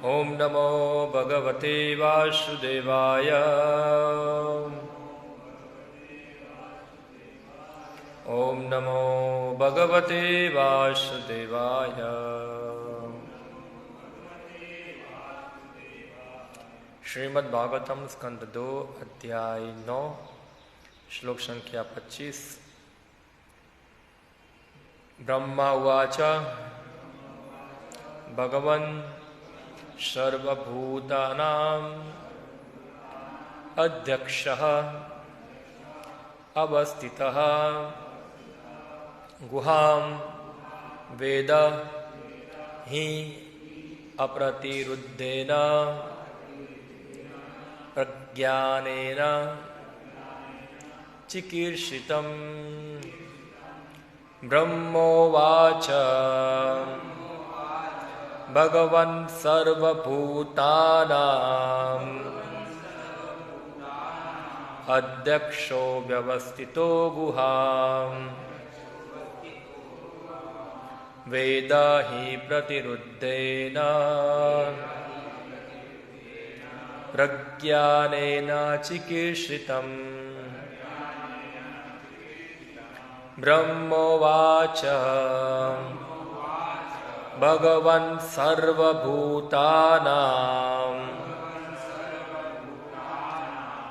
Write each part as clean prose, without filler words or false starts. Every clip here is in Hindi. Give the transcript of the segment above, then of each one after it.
ओम नमो भगवते वासुदेवाय। ओम नमो भगवते वासुदेवाय। श्रीमद् भागवतम स्कंद 2 अध्याय 9 श्लोक संख्या 25। ब्रह्मा उवाच भगवन् सर्वभूतानां अध्यक्षः अवस्थितः गुहां वेद हि अप्रतिरुद्धेन प्रज्ञानेन चिकीर्षितम्। ब्रह्मोवाच भगवन् सर्वभूतानां अध्यक्षो व्यवस्थितो गुहां वेद हि प्रतिरुद्धेन प्रज्ञानेन चिकीर्षितम्। ब्रह्मोवाच भगवन् सर्वभूतानां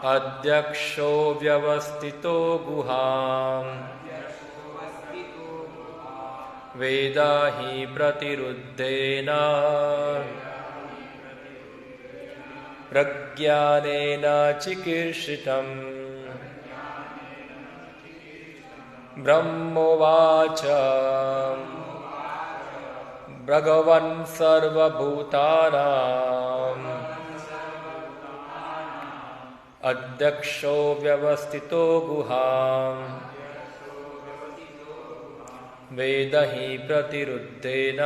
अध्यक्षो व्यवस्थितो गुहां वेद हि प्रतिरुद्धेन प्रज्ञानेन चिकीर्षितम्। ब्रह्मोवाच भगवन् सर्वभूतानां अध्यक्षो व्यवस्थितो गुहां वेद हि प्रतिरुद्धेन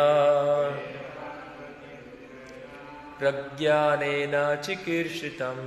प्रज्ञानेन चिकीर्षितम्।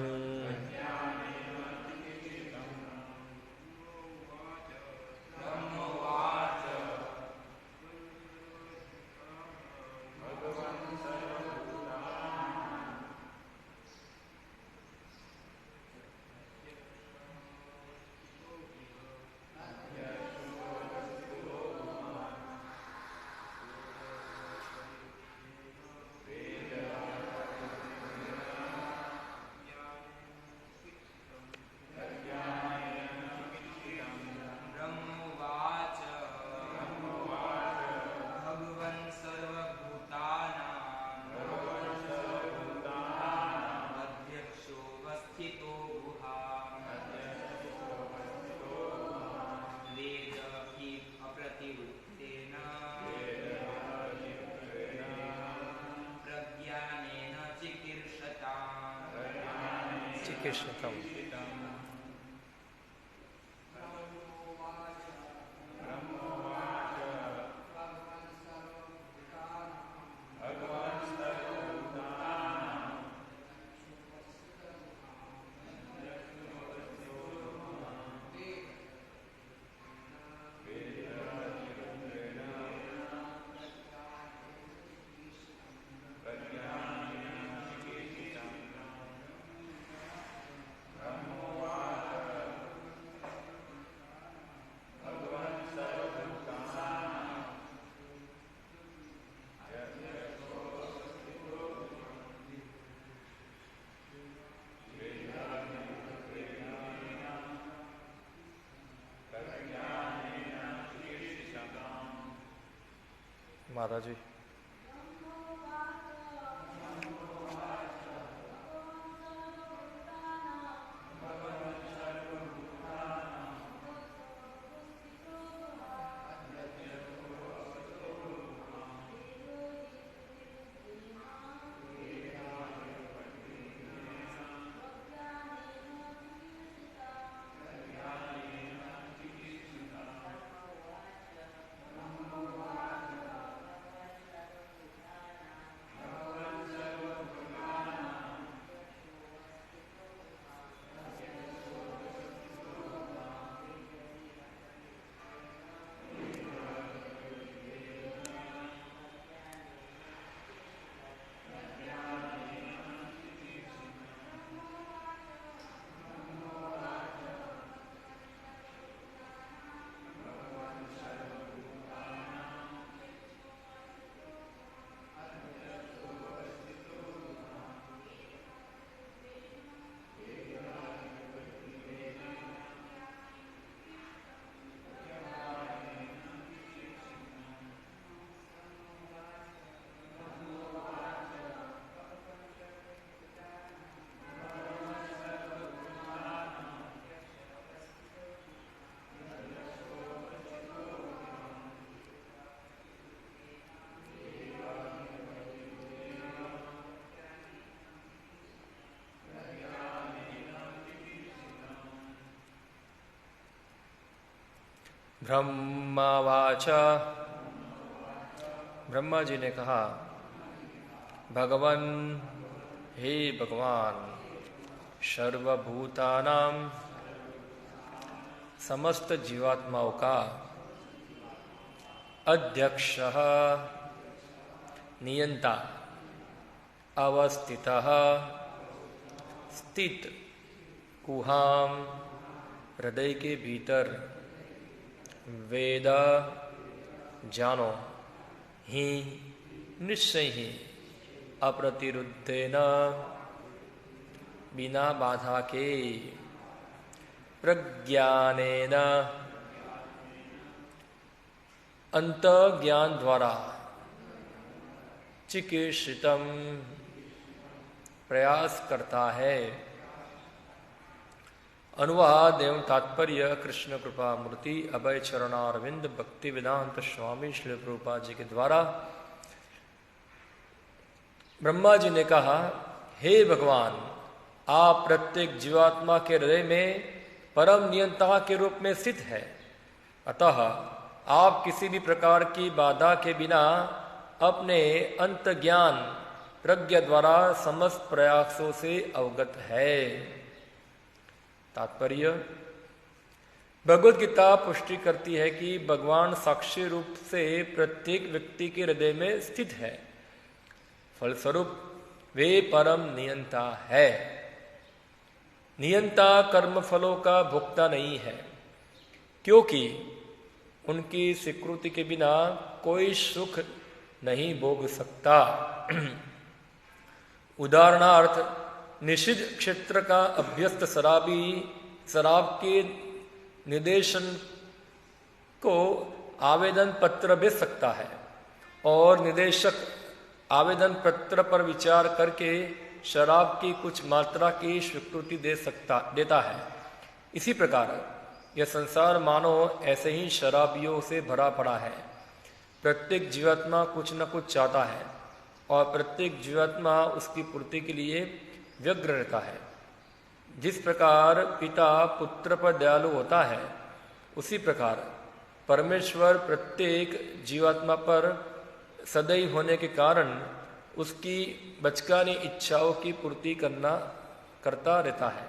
चिकीर्षितम्। माता जी ब्रह्मावाचा, ब्रह्मा जी ने कहा, भगवन, हे भगवान, सर्वभूतानां, समस्त जीवात्माओं का अध्यक्षः, नियंता, अवस्थितः, स्थित, कुहाम, हृदय के भीतर, वेद, जानो, ही, निश्चय ही, अप्रतिरुद्धेन, बिना बाधा के, प्रज्ञानेन, अंत ज्ञान द्वारा, चिकीर्षितम, प्रयास करता है। अनुवाद एवं तात्पर्य कृष्ण कृपा मूर्ति अभय चरणारविंद भक्ति वेदांत स्वामी श्री प्रभुपाद जी के द्वारा। ब्रह्मा जी ने कहा, हे भगवान, आप प्रत्येक जीवात्मा के हृदय में परम नियंता के रूप में स्थित है। अतः आप किसी भी प्रकार की बाधा के बिना अपने अंत ज्ञान प्रज्ञा द्वारा समस्त प्रयासों से अवगत है। तात्पर्य, भगवद गीता पुष्टि करती है कि भगवान साक्षी रूप से प्रत्येक व्यक्ति के हृदय में स्थित है। फलस्वरूप वे परम नियंता है। नियंता कर्म फलों का भोक्ता नहीं है, क्योंकि उनकी स्वीकृति के बिना कोई सुख नहीं भोग सकता। उदाहरणार्थ, निषिद्ध क्षेत्र का अभ्यस्त शराबी शराब के निर्देशन को आवेदन पत्र भेज सकता है और निदेशक आवेदन पत्र पर विचार करके शराब की कुछ मात्रा की स्वीकृति देता है। इसी प्रकार यह संसार मानो ऐसे ही शराबियों से भरा पड़ा है। प्रत्येक जीवात्मा कुछ न कुछ चाहता है और प्रत्येक जीवात्मा उसकी पूर्ति के लिए व्यग्र रहता है। जिस प्रकार पिता पुत्र पर दयालु होता है, उसी प्रकार परमेश्वर प्रत्येक जीवात्मा पर सदैव होने के कारण उसकी बचकानी इच्छाओं की पूर्ति करता रहता है।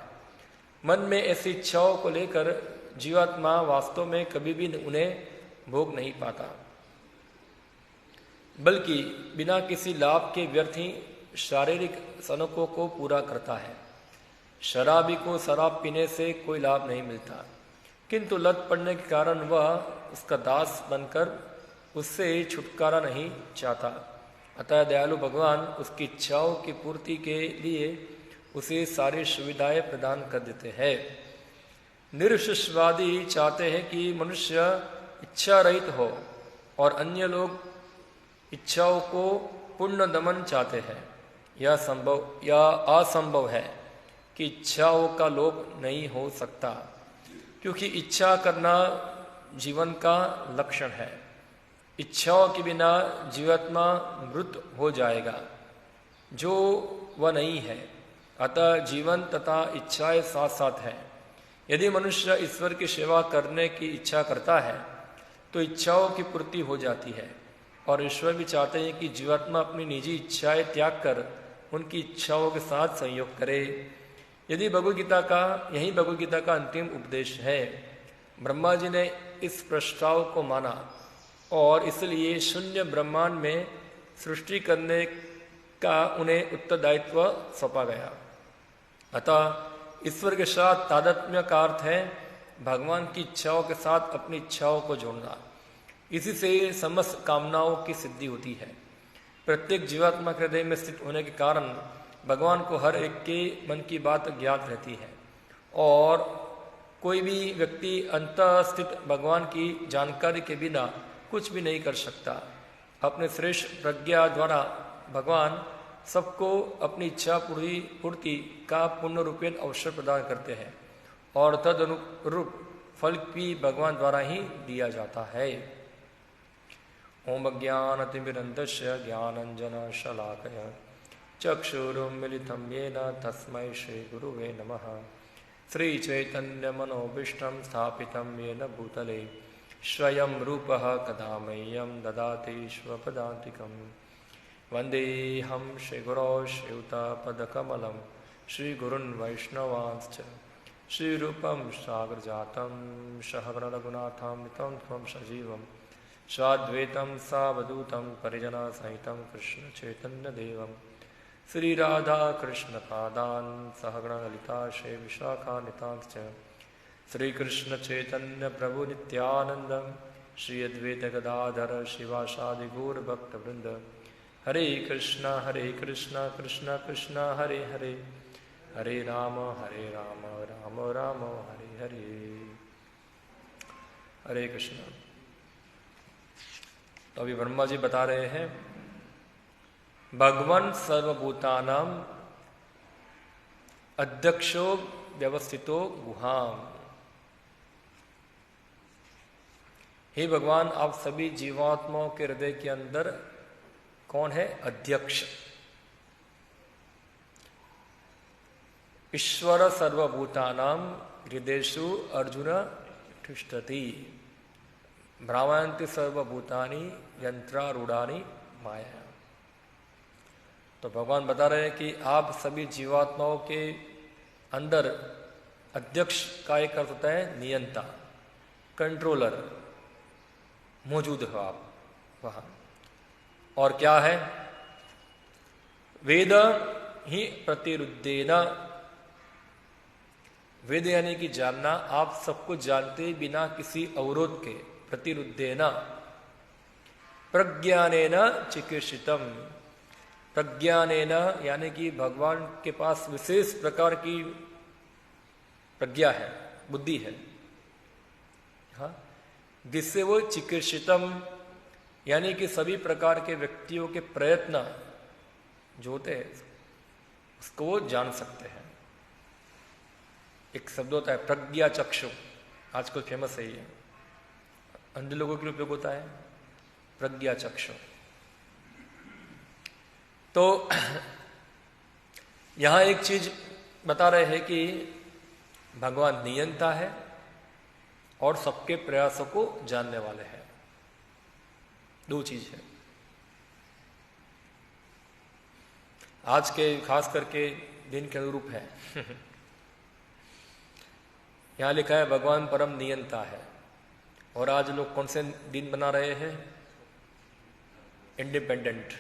मन में ऐसी इच्छाओं को लेकर जीवात्मा वास्तव में कभी भी उन्हें भोग नहीं पाता, बल्कि बिना किसी लाभ के व्यर्थ ही शारीरिक सनकों को पूरा करता है। शराबी को शराब पीने से कोई लाभ नहीं मिलता, किंतु लत पड़ने के कारण वह उसका दास बनकर उससे छुटकारा नहीं चाहता। अतः दयालु भगवान उसकी इच्छाओं की पूर्ति के लिए उसे सारी सुविधाएं प्रदान कर देते हैं। निरक्षवादी चाहते हैं कि मनुष्य इच्छा रहित हो और अन्य लोग इच्छाओं को पूर्ण दमन चाहते हैं। यह असंभव है कि इच्छाओं का लोप नहीं हो सकता, क्योंकि इच्छा करना जीवन का लक्षण है। इच्छाओं के बिना जीवात्मा मृत हो जाएगा, जो वह नहीं है। अतः जीवन तथा इच्छाएं साथ साथ है। यदि मनुष्य ईश्वर की सेवा करने की इच्छा करता है तो इच्छाओं की पूर्ति हो जाती है, और ईश्वर भी चाहते हैं कि जीवात्मा अपनी निजी इच्छाएं त्याग कर उनकी इच्छाओं के साथ संयोग करे। यही भगवद गीता का अंतिम उपदेश है। ब्रह्मा जी ने इस प्रस्ताव को माना और इसलिए शून्य ब्रह्मांड में सृष्टि करने का उन्हें उत्तरदायित्व सौंपा गया। अतः ईश्वर के साथ तादात्म्य का अर्थ है भगवान की इच्छाओं के साथ अपनी इच्छाओं को जोड़ना। इसी से समस्त कामनाओं की सिद्धि होती है। प्रत्येक जीवात्मा के हृदय में स्थित होने के कारण भगवान को हर एक के मन की बात ज्ञात रहती है, और कोई भी व्यक्ति अंतः स्थित भगवान की जानकारी के बिना कुछ भी नहीं कर सकता। अपने श्रेष्ठ प्रज्ञा द्वारा भगवान सबको अपनी इच्छा पूर्ति का पूर्ण रूपेण अवसर प्रदान करते हैं, और तद अनुरूप फल भी भगवान द्वारा ही दिया जाता है। ओम अज्ञानतिमिरन्धस्य ज्ञानाञ्जनशलाकया चक्षुरुन्मिलितं येन तस्मै श्रीगुरुवे नमः। श्रीचैतन्यमनोभीष्टं स्थापितं येन भूतले स्वयं रूपः कदा मह्यं ददाति स्वपदान्तिकम् वन्देऽहं श्रीगुरौ श्रीयुतापदकमलं श्रीगुरुन् वैष्णवांश्च श्रीरूपं साग्रजातं सहगणरघुनाथान्वितं त्वं सजीवं स्वाद्वैतं सावधूतं परिजनसहितं कृष्णचैतन्यदेवं श्रीराधाकृष्णपादान् सहगणललिता श्रीविशाखान्वितांश्च श्रीकृष्णचैतन्यप्रभुनित्यानन्द श्री अद्वैतगदाधर शिवासादिगौरभक्तवृन्द हरे कृष्णा कृष्ण कृष्ण हरे हरे हरे राम राम राम हरे हरे। हरे कृष्ण। तो अभी ब्रह्मा जी बता रहे हैं भगवान सर्वभूतानाम अध्यक्षो व्यवस्थितो गुहाम। हे भगवान, आप सभी जीवात्माओं के हृदय के अंदर कौन है? अध्यक्ष। ईश्वर सर्वभूतानां हृदयेषु अर्जुन तिष्ठति भ्रामयन्ति सर्वभूतानि यंत्रारूढ़ानि माया। तो भगवान बता रहे हैं कि आप सभी जीवात्माओं के अंदर अध्यक्ष का एक अर्थ होता है नियंता, कंट्रोलर, मौजूद हो आप वहां। और क्या है? वेद ही प्रतिरुद्धेन, वेद यानी कि जानना, आप सब कुछ जानते बिना किसी अवरोध के, प्रतिरुद्धेन प्रज्ञानेन चिकीर्षितम। प्रज्ञानेन यानी कि भगवान के पास विशेष प्रकार की प्रज्ञा है, बुद्धि है, हाँ, जिससे वो चिकीर्षितम यानी कि सभी प्रकार के व्यक्तियों के प्रयत्न जो होते हैं उसको वो जान सकते हैं। एक शब्द होता है प्रज्ञा चक्षु, आजकल फेमस है ये, अंधे लोगों के लिए उपयोग होता है प्रज्ञा चक्षु। तो यहां एक चीज बता रहे हैं कि भगवान नियंता है और सबके प्रयासों को जानने वाले हैं। दो चीज है आज के खास करके दिन के अनुरूप है। यहां लिखा है भगवान परम नियंता है। और आज लोग कौन से दिन बना रहे हैं? इंडिपेंडेंट।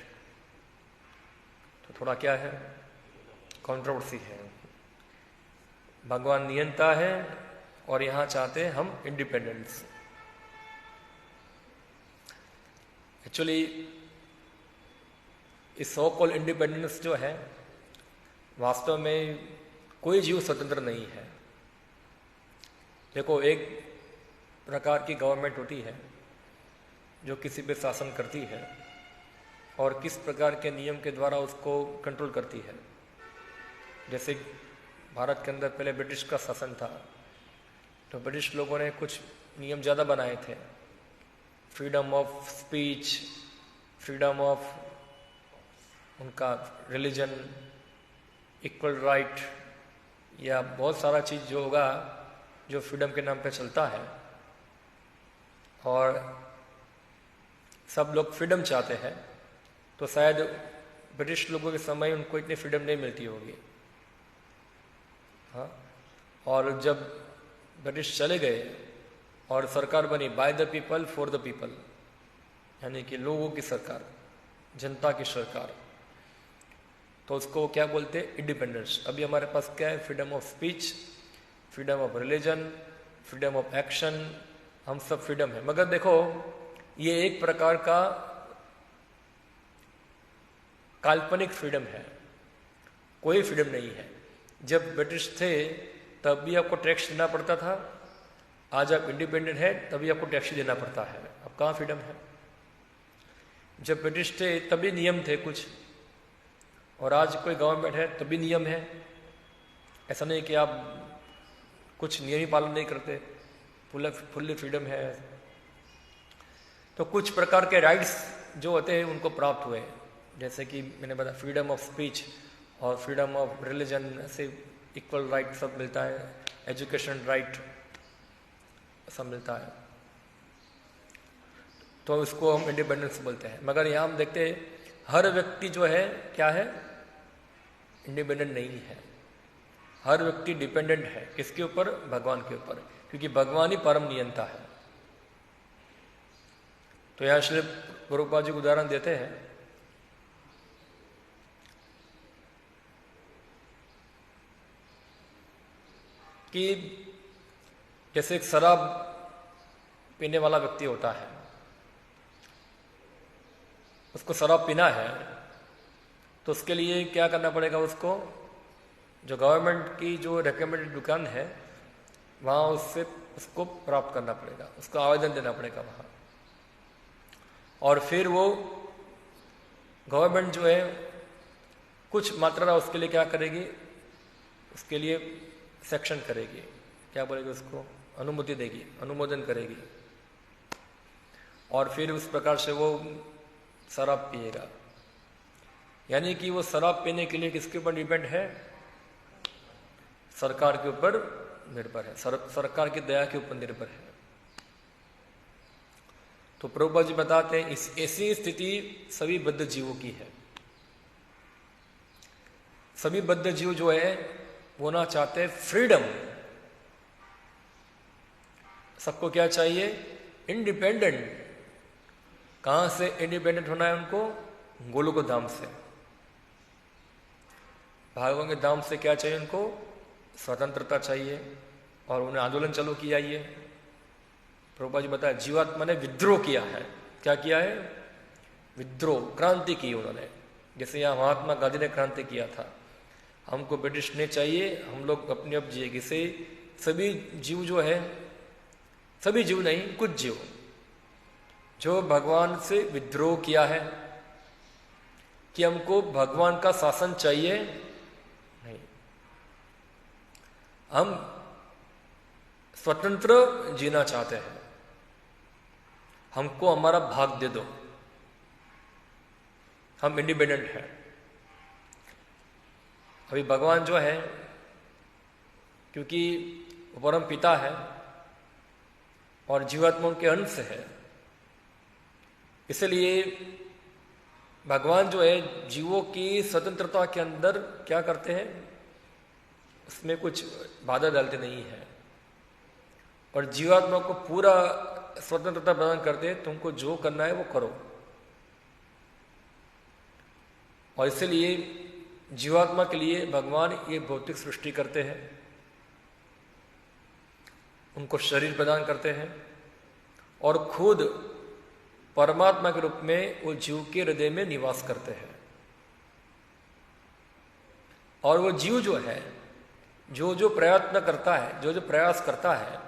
तो थोड़ा क्या है, कंट्रोवर्सी है। भगवान नियंता है और यहां चाहते हैं हम इंडिपेंडेंस। एक्चुअली इस सो कॉल्ड इंडिपेंडेंस जो है, वास्तव में कोई जीव स्वतंत्र नहीं है। देखो, एक प्रकार की गवर्नमेंट होती है जो किसी पे शासन करती है और किस प्रकार के नियम के द्वारा उसको कंट्रोल करती है। जैसे भारत के अंदर पहले ब्रिटिश का शासन था, तो ब्रिटिश लोगों ने कुछ नियम ज़्यादा बनाए थे। Freedom of speech, freedom of उनका रिलीजन, इक्वल राइट, या बहुत सारा चीज़ जो होगा जो फ्रीडम के नाम पे चलता है। और सब लोग फ्रीडम चाहते हैं, तो शायद ब्रिटिश लोगों के समय उनको इतनी फ्रीडम नहीं मिलती होगी। हाँ, और जब ब्रिटिश चले गए और सरकार बनी by the people for the people, यानी कि लोगों की सरकार, जनता की सरकार, तो उसको क्या बोलते हैं? इंडिपेंडेंस। अभी हमारे पास क्या है? Freedom of speech, freedom of religion, freedom of action, हम सब फ्रीडम है। मगर देखो, ये एक प्रकार का काल्पनिक फ्रीडम है, कोई फ्रीडम नहीं है। जब ब्रिटिश थे तब भी आपको टैक्स देना पड़ता था, आज आप इंडिपेंडेंट है तभी आपको टैक्स देना पड़ता है। अब कहाँ फ्रीडम है? जब ब्रिटिश थे तभी नियम थे कुछ, और आज कोई गवर्नमेंट है तभी नियम है। ऐसा नहीं कि आप कुछ नियम ही पालन नहीं करते, फुल्ली फ्रीडम है। तो कुछ प्रकार के राइट्स जो होते हैं उनको प्राप्त हुए, जैसे कि मैंने बताया फ्रीडम ऑफ स्पीच और फ्रीडम ऑफ रिलीजन, ऐसे इक्वल राइट सब मिलता है। एजुकेशन राइट सब मिलता है। तो इसको हम इंडिपेंडेंस बोलते हैं। मगर यहाँ हम देखते हैं हर व्यक्ति जो है क्या है, इंडिपेंडेंट नहीं है। हर व्यक्ति डिपेंडेंट है किसके ऊपर, भगवान के ऊपर, क्योंकि भगवान ही परम नियंता है। तो यहाँ श्री प्रभुपाद जी उदाहरण देते हैं कि जैसे एक शराब पीने वाला व्यक्ति होता है, उसको शराब पीना है तो उसके लिए क्या करना पड़ेगा, उसको जो गवर्नमेंट की जो रिकमेंडेड दुकान है वहाँ उससे उसको प्राप्त करना पड़ेगा, उसको आवेदन देना पड़ेगा वहाँ। और फिर वो गवर्नमेंट जो है कुछ मात्रा उसके लिए क्या करेगी, उसके लिए सेक्शन करेगी, क्या बोलेगी, उसको अनुमति देगी, अनुमोदन करेगी, और फिर उस प्रकार से वो शराब पिएगा। यानी कि वो शराब पीने के लिए किसके ऊपर डिपेंड है, सरकार के ऊपर निर्भर है, सरकार की दया के ऊपर निर्भर है। तो प्रभुपाद जी बताते हैं इस ऐसी स्थिति सभी बद्ध जीवों की है। सभी बद्ध जीव जो है वो ना चाहते फ्रीडम, सबको क्या चाहिए, इंडिपेंडेंट। कहां से इंडिपेंडेंट होना है उनको, गोलोक धाम से, भागवत के धाम से क्या चाहिए उनको, स्वतंत्रता चाहिए। और उन्हें आंदोलन चालू किया। ये प्रभुपाद जी बताया जीवात्मा ने विद्रोह किया है। क्या किया है, विद्रोह, क्रांति की उन्होंने। जैसे यहाँ महात्मा गांधी ने क्रांति किया था, हमको ब्रिटिश नहीं चाहिए, हम लोग अपने अब जिएगी से। सभी जीव जो है, सभी जीव नहीं, कुछ जीव जो भगवान से विद्रोह किया है कि हमको भगवान का शासन चाहिए नहीं, हम स्वतंत्र जीना चाहते हैं, हमको हमारा भाग दे दो, हम इंडिपेंडेंट हैं। अभी भगवान जो है, क्योंकि वो परम पिता है और जीवात्मा के अंश है, इसलिए भगवान जो है जीवों की स्वतंत्रता के अंदर क्या करते हैं, उसमें कुछ बाधा डालते नहीं है और जीवात्मा को पूरा स्वतंत्रता प्रदान करते हैं, तुमको जो करना है वो करो। और इसलिए जीवात्मा के लिए भगवान ये भौतिक सृष्टि करते हैं, उनको शरीर प्रदान करते हैं और खुद परमात्मा के रूप में वो जीव के हृदय में निवास करते हैं। और वो जीव जो है, जो जो प्रयत्न करता है, जो जो प्रयास करता है,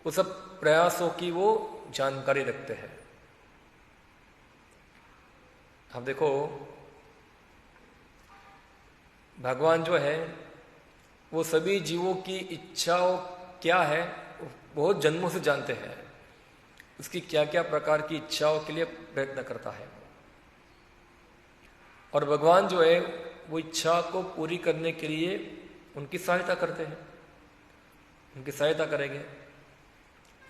वो सब प्रयासों की वो जानकारी रखते हैं। अब देखो भगवान जो है वो सभी जीवों की इच्छाओं क्या है बहुत जन्मों से जानते हैं, उसकी क्या क्या प्रकार की इच्छाओं के लिए प्रयत्न करता है। और भगवान जो है वो इच्छा को पूरी करने के लिए उनकी सहायता करते हैं, उनकी सहायता करेंगे।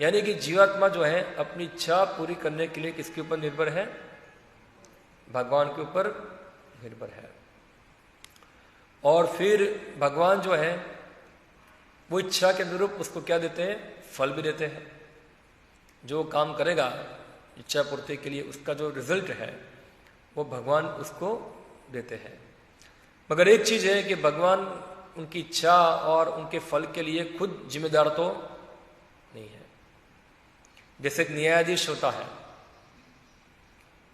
यानी कि जीवात्मा जो है अपनी इच्छा पूरी करने के लिए किसके ऊपर निर्भर है, भगवान के ऊपर निर्भर है। और फिर भगवान जो है वो इच्छा के अनुरूप उसको क्या देते हैं, फल भी देते हैं। जो काम करेगा इच्छा पूर्ति के लिए, उसका जो रिजल्ट है वो भगवान उसको देते हैं। मगर एक चीज है कि भगवान उनकी इच्छा और उनके फल के लिए खुद जिम्मेदार तो नहीं है। जैसे एक न्यायाधीश होता है,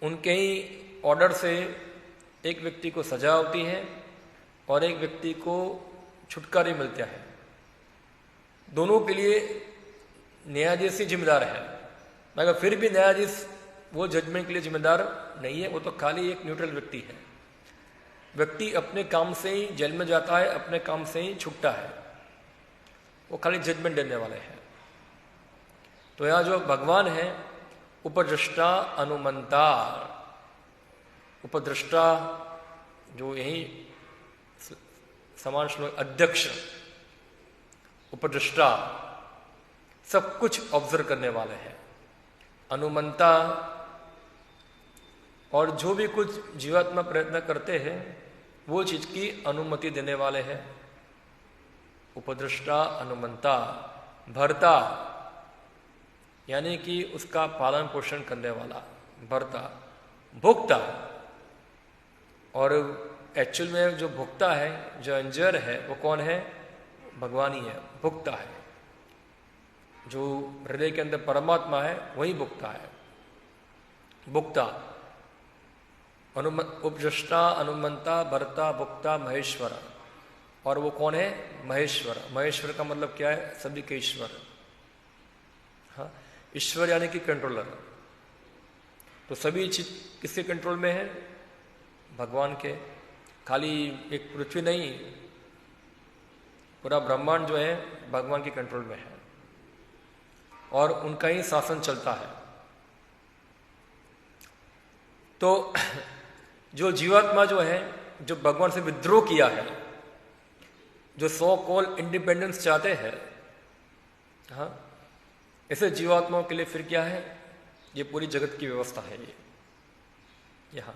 उनके ही ऑर्डर से एक व्यक्ति को सजा होती है और एक व्यक्ति को छुटकारा मिलता है। दोनों के लिए न्यायाधीश ही जिम्मेदार है, मगर फिर भी न्यायाधीश वो जजमेंट के लिए जिम्मेदार नहीं है, वो तो खाली एक न्यूट्रल व्यक्ति है। व्यक्ति अपने काम से ही जेल में जाता है, अपने काम से ही छूटता है, वो खाली जजमेंट देने वाले हैं। तो यहाँ जो भगवान है उपद्रष्टा अनुमंता, उपद्रष्टा जो यही समान श्लोक अध्यक्ष, उपद्रष्टा सब कुछ ऑब्जर्व करने वाले हैं। अनुमंता, और जो भी कुछ जीवात्मा प्रयत्न करते हैं वो चीज की अनुमति देने वाले हैं। उपद्रष्टा, अनुमंता, भर्ता यानी कि उसका पालन पोषण करने वाला, भर्ता, भोक्ता, और एक्चुअल में जो भोक्ता है, जो एंजर है, वो कौन है? भगवान ही है, भोक्ता है। जो हृदय के अंदर परमात्मा है वही भोक्ता है, भोक्ता। उपद्रष्टा, अनुमंता, भर्ता, भोक्ता, महेश्वर। और वो कौन है? महेश्वर। महेश्वर का मतलब क्या है? सभी के ईश्वर। हाँ, ईश्वर यानी कि कंट्रोलर। तो सभी चीज किसके कंट्रोल में है? भगवान के। खाली एक पृथ्वी नहीं, पूरा ब्रह्मांड जो है भगवान के कंट्रोल में है और उनका ही शासन चलता है। तो जो जीवात्मा जो है, जो भगवान से विद्रोह किया है, जो सो कॉल इंडिपेंडेंस चाहते हैं, हाँ, ऐसे जीवात्माओं के लिए फिर क्या है? ये पूरी जगत की व्यवस्था है ये यहाँ।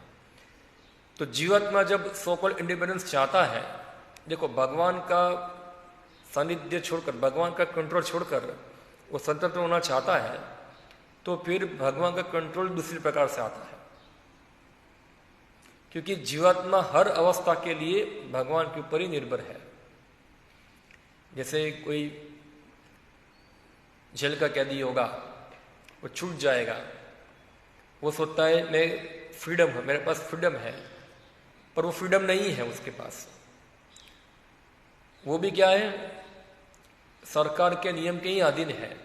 तो जीवात्मा जब सो कॉल इंडिपेंडेंस चाहता है, देखो भगवान का सानिध्य छोड़कर, भगवान का कंट्रोल छोड़कर वो स्वतंत्र होना चाहता है, तो फिर भगवान का कंट्रोल दूसरी प्रकार से आता है। क्योंकि जीवात्मा हर अवस्था के लिए भगवान के ऊपर ही निर्भर है। जैसे कोई जेल का कैदी होगा, वो छूट जाएगा, वो सोचता है मैं फ्रीडम है, मेरे पास फ्रीडम है, पर वो फ्रीडम नहीं है उसके पास। वो भी क्या है? सरकार के नियम के ही अधीन है,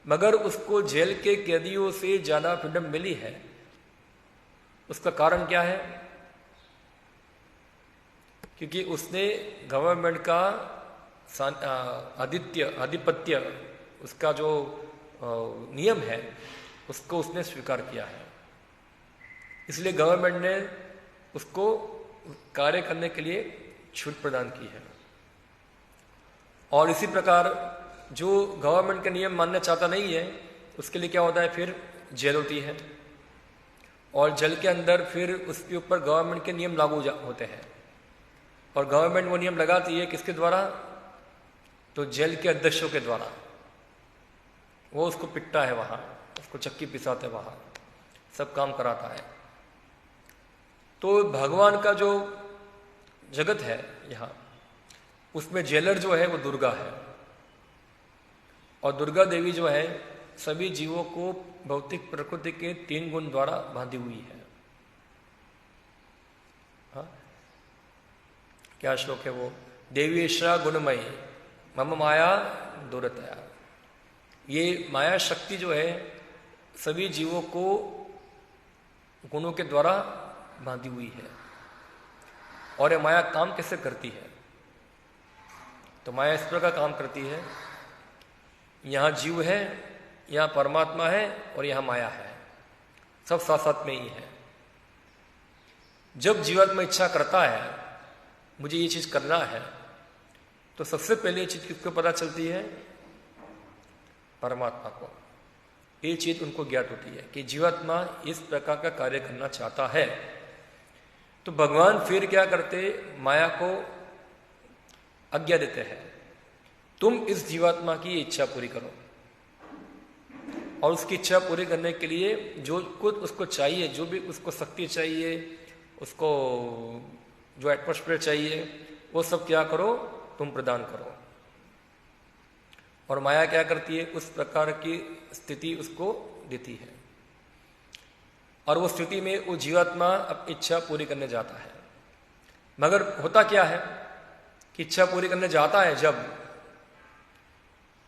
मगर उसको जेल के कैदियों से ज्यादा फ्रीडम मिली है। उसका कारण क्या है? क्योंकि उसने गवर्नमेंट का आधिपत्य, उसका जो नियम है, उसको उसने स्वीकार किया है। इसलिए गवर्नमेंट ने उसको कार्य करने के लिए छूट प्रदान की है। और इसी प्रकार जो गवर्नमेंट के नियम मानना चाहता नहीं है, उसके लिए क्या होता है? फिर जेल होती है, और जेल के अंदर फिर उसके ऊपर गवर्नमेंट के नियम लागू होते हैं। और गवर्नमेंट वो नियम लगाती है किसके द्वारा? तो जेल के अध्यक्षों के द्वारा। वो उसको पिटता है वहां, उसको चक्की पिसाते वहां, सब काम कराता है। तो भगवान का जो जगत है यहाँ, उसमें जेलर जो है वो दुर्गा है, और दुर्गा देवी जो है सभी जीवों को भौतिक प्रकृति के 3 गुण द्वारा बांधी हुई है। हाँ? क्या श्लोक है वो? देवीशा गुणमयी मम माया दूरतया। ये माया शक्ति जो है सभी जीवों को गुणों के द्वारा बांधी हुई है। और ये माया काम कैसे करती है? तो माया इस प्रकार काम करती है, यहां जीव है, यहां परमात्मा है, और यहां माया है, सब साथ साथ में ही है। जब जीवात्मा इच्छा करता है मुझे ये चीज करना है, तो सबसे पहले ये चीज किसको पता चलती है? परमात्मा को। ये चीज उनको ज्ञात होती है कि जीवात्मा इस प्रकार का कार्य करना चाहता है। तो भगवान फिर क्या करते? माया को आज्ञा देते हैं, तुम इस जीवात्मा की इच्छा पूरी करो। और उसकी इच्छा पूरी करने के लिए जो कुछ उसको चाहिए, जो भी उसको शक्ति चाहिए, उसको जो एटमॉस्फेयर चाहिए, वो सब क्या करो? तुम प्रदान करो। और माया क्या करती है? उस प्रकार की स्थिति उसको देती है, और वो स्थिति में वो जीवात्मा अपनी इच्छा पूरी करने जाता है। मगर होता क्या है कि इच्छा पूरी करने जाता है जब,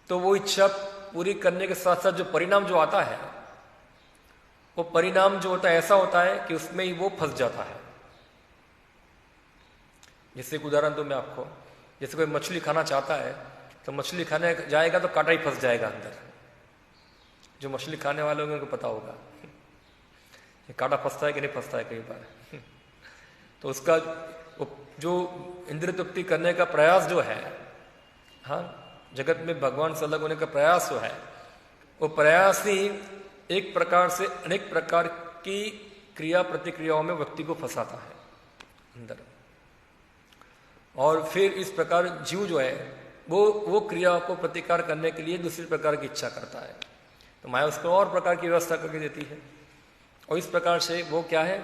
तो वो इच्छा पूरी करने के साथ साथ जो परिणाम जो आता है, वो परिणाम जो होता है ऐसा होता है कि उसमें ही वो फंस जाता है। जैसे एक उदाहरण दूं मैं आपको, जैसे कोई मछली खाना चाहता है, तो मछली खाने जाएगा तो कांटा ही फंस जाएगा अंदर। जो मछली खाने वाले होंगे उनको पता होगा ये कांटा फंसता है कि नहीं फंसता है कई बार। तो उसका जो इंद्रिय तृप्ति करने का प्रयास जो है, हाँ, जगत में भगवान से अलग होने का प्रयास जो है, वो प्रयास ही एक प्रकार से अनेक प्रकार की क्रिया प्रतिक्रियाओं में व्यक्ति को फंसाता है अंदर, और फिर इस प्रकार जीव जो है वो क्रिया को प्रतिकार करने के लिए दूसरी प्रकार की इच्छा करता है, तो माया उसको और प्रकार की व्यवस्था करके देती है, और इस प्रकार से वो क्या है,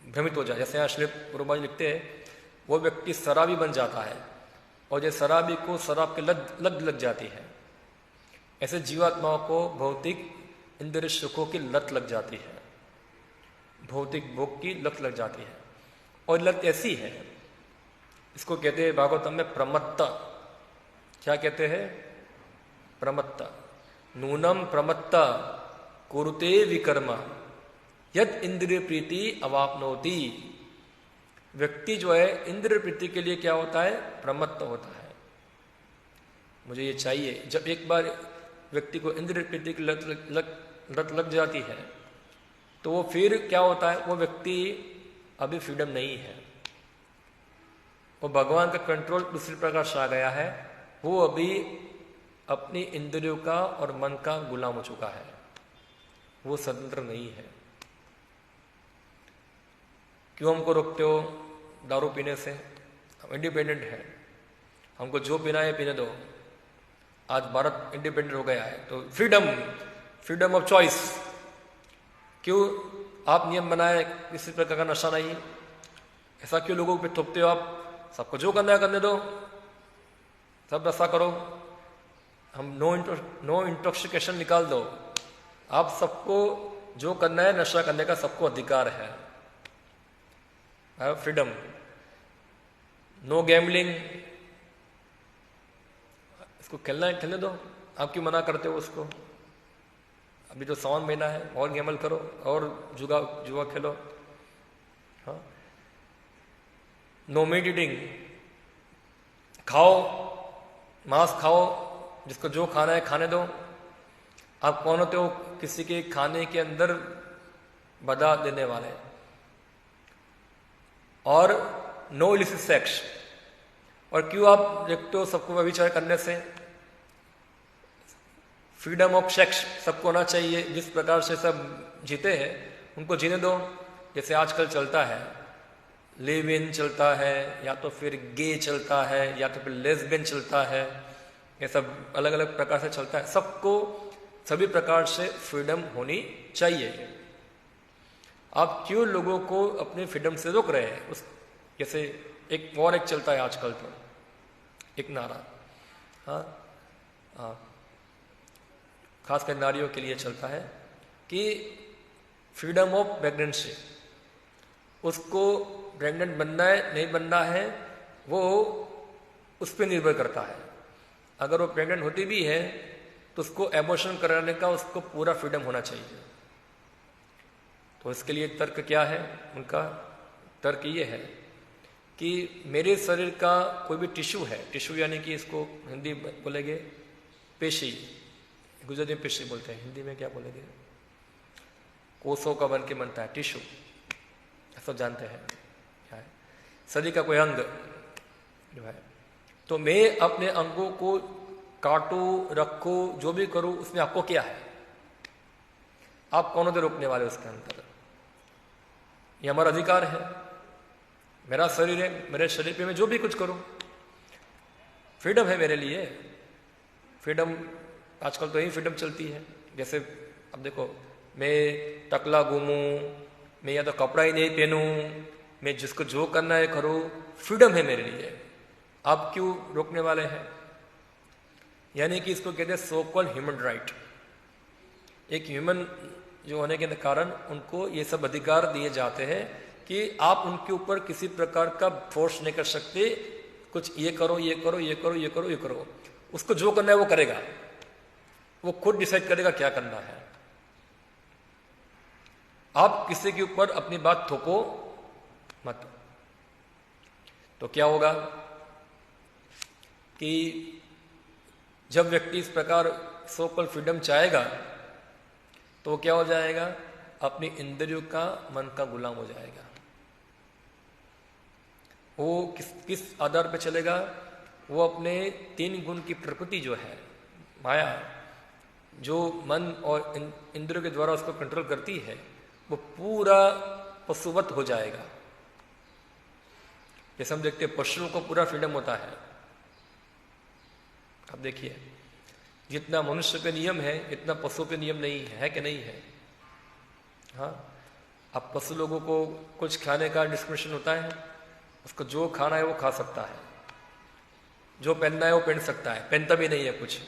भ्रमित हो जाए। जैसे यहाँ श्री गुरुबाजी लिखते हैं, वो व्यक्ति शराबी बन जाता है, और जैसे शराबी को शराब की लग जाती है, ऐसे जीवात्माओं को भौतिक इंद्रिय सुखों की लत लग जाती है, भौतिक भोग की लत लग जाती है। और लत ऐसी है, इसको कहते हैं भागवतम में प्रमत्ता। क्या कहते हैं? प्रमत्ता। नूनम प्रमत्ता कुरुते विकर्मा यद इंद्रिय प्रीति अवापनोति। व्यक्ति जो है इंद्रिय प्रीति के लिए क्या होता है? प्रमत्त होता है, मुझे ये चाहिए। जब एक बार व्यक्ति को इंद्रिय प्रीति की लत लग जाती है, तो वो फिर क्या होता है, वो व्यक्ति अभी फ्रीडम नहीं है, वो भगवान का कंट्रोल दूसरी प्रकार से आ गया है, वो अभी अपनी इंद्रियों का और मन का गुलाम हो चुका है, वो स्वतंत्र नहीं है। क्यों हमको रोकते हो दारू पीने से? हम इंडिपेंडेंट हैं, हमको जो पीना है पीने दो। आज भारत इंडिपेंडेंट हो गया है, तो फ्रीडम ऑफ चॉइस। क्यों आप नियम बनाए किसी प्रकार का नशा नहीं? ऐसा क्यों लोगों पे थोपते हो आप? सबको जो करना है करने दो, सब नशा करो, हम नो इंटॉक्सिकेशन निकाल दो। आप सबको जो करना है नशा करने का सबको अधिकार है, फ्रीडम। नो गैम्बलिंग, इसको खेलना है खेलने दो, आप क्यों मना करते हो उसको? अभी तो सावन महीना है, और गैम्बल करो और जुआ खेलो। हाँ, नो मीट ईटिंग, खाओ मांस खाओ, जिसको जो खाना है खाने दो। आप कौन होते हो किसी के खाने के अंदर बाधा देने वाले? और नो इलिसिट सेक्स। और क्यों आप देखते हो सबको व्यभिचार करने से? फ्रीडम ऑफ सेक्स सबको होना चाहिए, जिस प्रकार से सब जीते हैं उनको जीने दो। जैसे आजकल चलता है, लिव इन चलता है, या तो फिर गे चलता है, या तो फिर लेस्बियन चलता है, ये सब अलग अलग प्रकार से चलता है। सबको सभी प्रकार से फ्रीडम होनी चाहिए। आप क्यों लोगों को अपने फ्रीडम से रोक रहे हैं? जैसे एक चलता है आजकल, तो एक नारा, हाँ, खासकर नारियों के लिए चलता है कि फ्रीडम ऑफ प्रेगनेंसी। उसको प्रेग्नेंट बनना है नहीं बनना है वो उस पर निर्भर करता है। अगर वो प्रेग्नेंट होती भी है तो उसको एबॉर्शन कराने का उसको पूरा फ्रीडम होना चाहिए। तो इसके लिए तर्क क्या है उनका? तर्क ये है कि मेरे शरीर का कोई भी टिश्यू है, टिश्यू यानी कि इसको हिंदी बोलेंगे पेशी, गुजराती में पेशी बोलते हैं, हिंदी में क्या बोलेंगे? कोसों का बन के बनता है टिश्यू, ऐसा जानते हैं क्या है? शरीर का कोई अंग जो है, तो मैं अपने अंगों को काटूं रखूं जो भी करूं, उसमें आपको क्या है? आप कौन होते रोकने वाले उसके अंदर? ये हमारा अधिकार है, मेरा शरीर है, मेरे शरीर पे मैं जो भी कुछ करूं, फ्रीडम है मेरे लिए। फ्रीडम आजकल तो यही फ्रीडम चलती है। जैसे अब देखो, मैं टकला घूमूं, मैं या तो कपड़ा ही नहीं पहनूं, मैं जिसको जो करना है करूं, फ्रीडम है मेरे लिए। आप क्यों रोकने वाले हैं? यानी कि इसको कहते हैं सो कॉल्ड ह्यूमन राइट। एक ह्यूमन जो होने के कारण उनको ये सब अधिकार दिए जाते हैं कि आप उनके ऊपर किसी प्रकार का फोर्स नहीं कर सकते, कुछ ये करो ये करो ये करो ये करो ये करो। उसको जो करना है वो करेगा, वो खुद डिसाइड करेगा क्या करना है। आप किसी के ऊपर अपनी बात थोपो मत। तो क्या होगा कि जब व्यक्ति इस प्रकार सो कॉल्ड फ्रीडम चाहेगा तो वो क्या हो जाएगा? अपनी इंद्रियों का, मन का गुलाम हो जाएगा। वो किस आधार पे चलेगा? वो अपने 3 गुण की प्रकृति जो है, माया, जो मन और इंद्रियों के द्वारा उसको कंट्रोल करती है वो पूरा पशुवत हो जाएगा। जैसे हम देखते हैं पशुओं को पूरा फ्रीडम होता है। अब देखिए जितना मनुष्य पे नियम है इतना पशु पे नियम नहीं है कि नहीं है? हाँ, अब पशु लोगों को कुछ खाने का डिस्क्रिमिनेशन होता है, उसको जो खाना है वो खा सकता है, जो पहनना है वो पहन सकता है, पहनता भी नहीं है कुछ,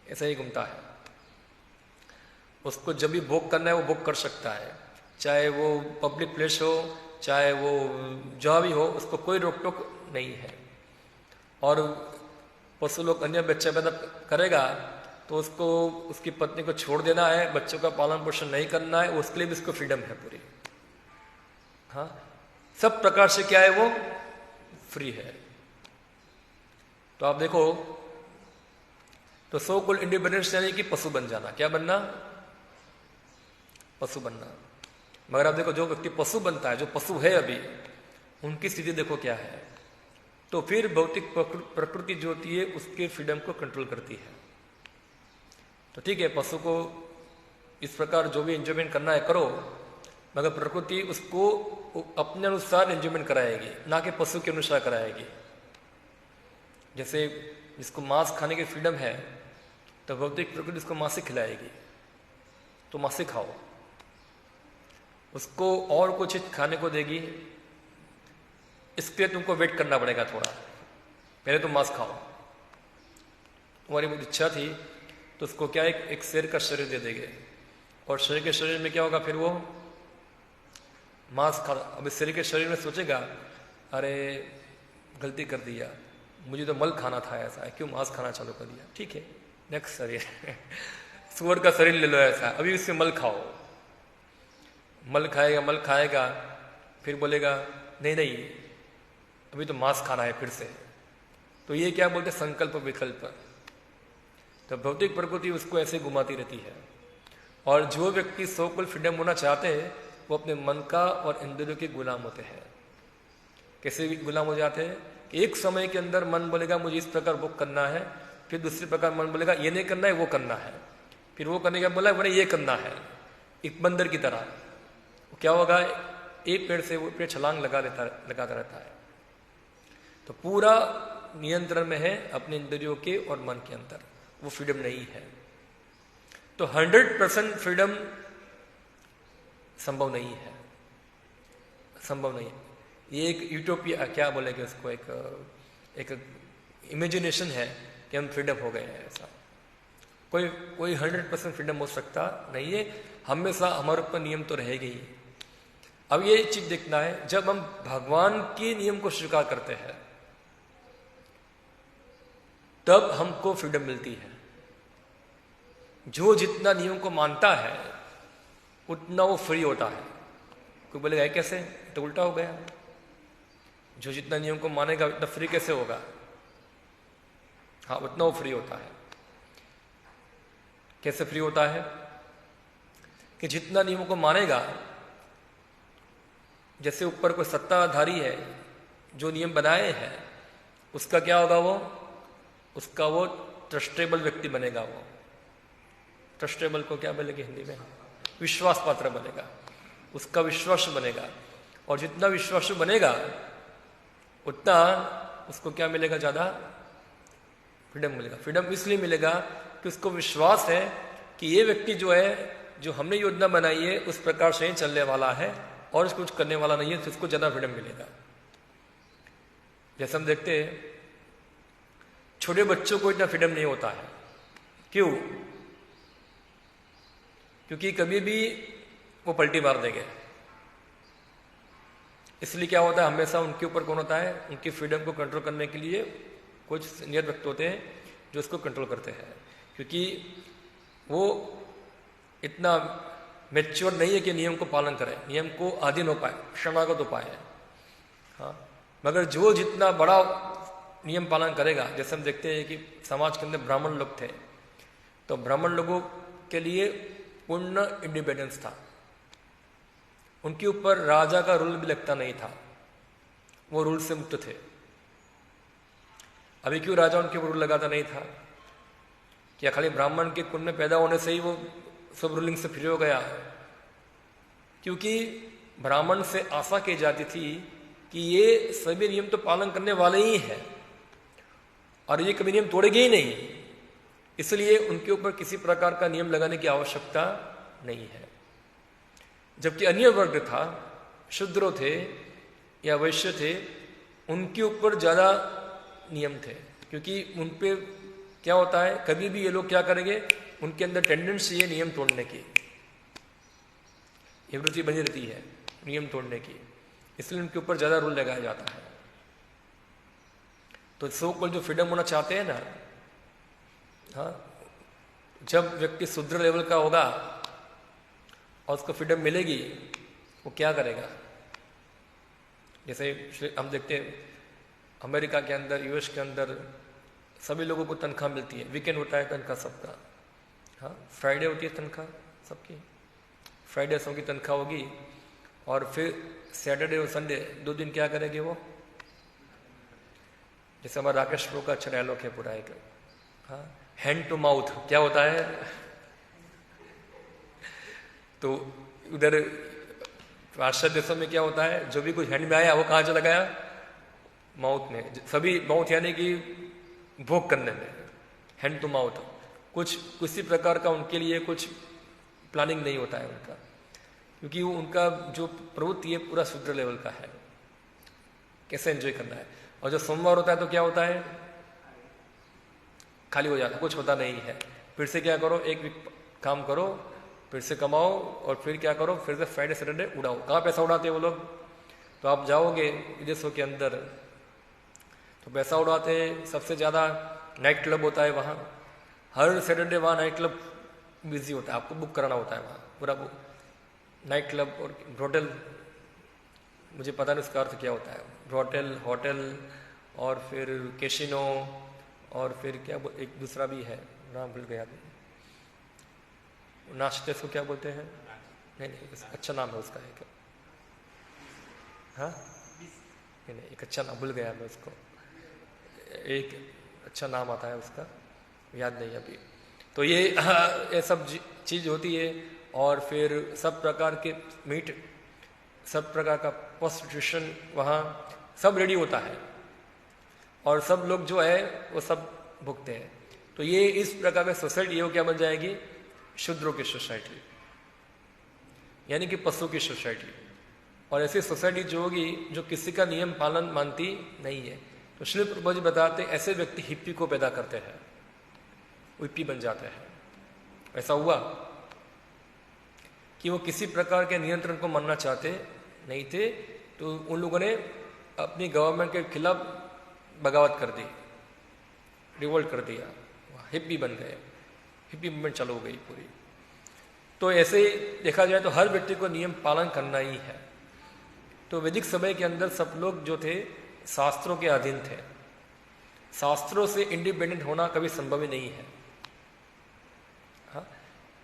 ऐसा ही घूमता है। उसको जब भी भोग करना है वो भोग कर सकता है, चाहे वो पब्लिक प्लेस हो चाहे वो जहाँ भी हो, उसको कोई रोक टोक नहीं है। और पशु लोग अन्य बच्चा पैदा करेगा तो उसको उसकी पत्नी को छोड़ देना है, बच्चों का पालन पोषण नहीं करना है, उसके लिए भी उसको फ्रीडम है पूरी। हाँ, सब प्रकार से क्या है वो फ्री है। तो आप देखो तो सो कॉल्ड इंडिपेंडेंस यानी कि पशु बन जाना। क्या बनना? पशु बनना। मगर आप देखो जो व्यक्ति पशु बनता है, जो पशु है अभी, उनकी स्थिति देखो क्या है। तो फिर भौतिक प्रकृति जो होती है उसके फ्रीडम को कंट्रोल करती है। तो ठीक है, पशु को इस प्रकार जो भी एंजॉयमेंट करना है करो, मगर प्रकृति उसको अपने अनुसार एंजॉयमेंट कराएगी, ना कि पशु के अनुसार कराएगी। जैसे जिसको मांस खाने की फ्रीडम है तो भौतिक प्रकृति उसको मांस खिलाएगी, तो मांस खाओ। उसको और कुछ खाने को देगी, इसके लिए तुमको वेट करना पड़ेगा थोड़ा, पहले तुम मांस खाओ। तुम्हारी बहुत इच्छा थी तो उसको क्या एक शेर का शरीर दे देंगे, और शेर के शरीर में क्या होगा, फिर वो मांस खा। अब इस शेर के शरीर में सोचेगा अरे गलती कर दिया, मुझे तो मल खाना था, ऐसा है क्यों मांस खाना चालू कर दिया। ठीक है, नेक्स्ट शरीर सुअर का शरीर ले लो, ऐसा अभी उससे मल खाओ। मल खाएगा, फिर बोलेगा नहीं नहीं अभी तो मांस खाना है फिर से। तो ये क्या बोलते हैं, संकल्प विकल्प। तो भौतिक प्रकृति उसको ऐसे घुमाती रहती है। और जो व्यक्ति सो कॉल्ड फ्रीडम होना चाहते हैं वो अपने मन का और इंद्रियों के गुलाम होते हैं। कैसे गुलाम हो जाते हैं? एक समय के अंदर मन बोलेगा मुझे इस प्रकार वो करना है, फिर दूसरे प्रकार मन बोलेगा ये नहीं करना है वो करना है, फिर वो करने का बोला बोले ये करना है। एक बंदर की तरह क्या होगा, एक पेड़ से वो पेड़ छलांग लगाता रहता है। तो पूरा नियंत्रण में है अपने इंद्रियों के और मन के अंदर, वो फ्रीडम नहीं है। तो 100% फ्रीडम संभव नहीं है, संभव नहीं है। ये एक यूटोपिया क्या बोलेंगे उसको, एक इमेजिनेशन है कि हम फ्रीडम हो गए हैं। ऐसा कोई 100% फ्रीडम हो सकता नहीं है। हमेशा हमारे ऊपर नियम तो रहेगा ही। अब ये चीज देखना है, जब हम भगवान के नियम को स्वीकार करते हैं तब हमको फ्रीडम मिलती है। जो जितना नियम को मानता है उतना वो फ्री होता है। कोई बोलेगा है कैसे, तो उल्टा हो गया। जो जितना नियम को मानेगा उतना फ्री कैसे होगा? हाँ, उतना वो फ्री होता है। कैसे फ्री होता है? कि जितना नियमों को मानेगा, जैसे ऊपर कोई सत्ताधारी है जो नियम बनाए हैं, उसका क्या होगा, उसका वो ट्रस्टेबल व्यक्ति बनेगा। वो ट्रस्टेबल को क्या बोलेंगे हिंदी में, विश्वास पात्र बनेगा, उसका विश्वास बनेगा। और जितना विश्वास बनेगा उतना उसको क्या मिलेगा, ज्यादा फ्रीडम मिलेगा। फ्रीडम इसलिए मिलेगा कि उसको विश्वास है कि ये व्यक्ति जो है, जो हमने योजना बनाई है उस प्रकार से ही चलने वाला है और उसको कुछ करने वाला नहीं है, तो उसको ज्यादा फ्रीडम मिलेगा। जैसे हम देखते हैं छोटे बच्चों को इतना फ्रीडम नहीं होता है। क्यों? क्योंकि कभी भी वो पलटी मार देंगे। इसलिए क्या होता है, हमेशा उनके ऊपर कौन होता है, उनकी फ्रीडम को कंट्रोल करने के लिए कुछ सीनियर व्यक्ति होते हैं जो उसको कंट्रोल करते हैं। क्योंकि वो इतना मैच्योर नहीं है कि नियम को पालन करें, नियम को अधीन हो पाए, शरणागत हो पाए। हाँ, मगर जो जितना बड़ा नियम पालन करेगा, जैसे हम देखते हैं कि समाज के अंदर ब्राह्मण लोग थे, तो ब्राह्मण लोगों के लिए पूर्ण इंडिपेंडेंस था। उनके ऊपर राजा का रूल भी लगता नहीं था, वो रूल से मुक्त थे। अभी क्यों राजा उनके ऊपर रूल लगाता नहीं था? क्या खाली ब्राह्मण के कुल में पैदा होने से ही वो सब रूलिंग से फ्री हो गया? क्योंकि ब्राह्मण से आशा की जाती थी कि ये सभी नियम तो पालन करने वाले ही हैं और ये कभी नियम तोड़ेंगे ही नहीं, इसलिए उनके ऊपर किसी प्रकार का नियम लगाने की आवश्यकता नहीं है। जबकि अन्य वर्ग था, शूद्र थे या वैश्य थे, उनके ऊपर ज्यादा नियम थे, क्योंकि उन पे क्या होता है, कभी भी ये लोग क्या करेंगे, उनके अंदर टेंडेंसी है नियम तोड़ने की, ये वृत्ति बनी रहती है नियम तोड़ने की, इसलिए उनके ऊपर ज्यादा रूल लगाया जाता है। तो सो को जो फ्रीडम होना चाहते हैं ना, हाँ, जब व्यक्ति शूद्र लेवल का होगा और उसको फ्रीडम मिलेगी, वो क्या करेगा? जैसे हम देखते हैं अमेरिका के अंदर, यूएस के अंदर सभी लोगों को तनख्वाह मिलती है, वीकेंड होता है तनख्वाह सबका, हाँ, फ्राइडे होती है तनख्वाह सबकी, फ्राइडे सबकी तनख्वाह होगी और फिर सैटरडे और संडे 2 दिन क्या करेंगे वो? जैसे हमारा राकेश प्रो का अच्छा डायलॉग है पूरा एक, हाँ, हैंड टू माउथ क्या होता है? तो उधर पाश्चात्य देशों में क्या होता है, जो भी कुछ हैंड में आया वो कहाँ चला गया? माउथ में। सभी माउथ यानी कि भोग करने में, हैंड टू माउथ। कुछ किसी प्रकार का उनके लिए कुछ प्लानिंग नहीं होता है उनका, क्योंकि वो उनका जो प्रवृत्ति है पूरा शूद्र लेवल का है, कैसे एंजॉय करना है। और जो सोमवार होता है तो क्या होता है? खाली हो जाता, कुछ होता नहीं है। फिर से क्या करो, एक वीक काम करो, फिर से कमाओ और फिर क्या करो, फिर से फ्राइडे सैटरडे उड़ाओ। कहाँ पैसा उड़ाते हैं वो लोग? तो आप जाओगे विदेशों के अंदर तो पैसा उड़ाते हैं, सबसे ज़्यादा नाइट क्लब होता है वहाँ, हर सैटरडे वहाँ नाइट क्लब बिजी होता है, आपको बुक कराना होता है वहाँ पूरा बुक, नाइट क्लब और होटल, मुझे पता नहीं उसका अर्थ क्या होता है, होटल और फिर कैसीनो और फिर क्या एक दूसरा भी है, नाम भूल गया, नाश्ते को क्या बोलते हैं? नहीं, अच्छा नाम है उसका एक, हाँ, नहीं, एक अच्छा नाम भूल गया मैं उसको, एक अच्छा नाम आता है उसका, याद नहीं अभी। तो ये सब चीज होती है। और फिर सब प्रकार के मीट, सब प्रकार का प्रोस्टिट्यूशन वहाँ सब रेडी होता है और सब लोग जो है वो सब भुगते हैं। तो ये इस प्रकार की सोसाइटी वो क्या बन जाएगी? शूद्रों की सोसाइटी, यानी कि पशु की सोसाइटी। और ऐसी सोसाइटी जो होगी जो किसी का नियम पालन मानती नहीं है। तो श्री प्रभुपाद जी बताते हैं ऐसे व्यक्ति हिप्पी को पैदा करते हैं, हिप्पी बन जाते हैं। ऐसा हुआ कि वो किसी प्रकार के नियंत्रण को मानना चाहते नहीं थे, तो उन लोगों ने अपनी गवर्नमेंट के खिलाफ बगावत कर दी, रिवोल्ट कर दिया, हिप्पी बन गए, हिप्पी मूवमेंट चालू हो गई पूरी। तो ऐसे देखा जाए तो हर व्यक्ति को नियम पालन करना ही है। तो वैदिक समय के अंदर सब लोग जो थे शास्त्रों के अधीन थे, शास्त्रों से इंडिपेंडेंट होना कभी संभव ही नहीं है। हाँ,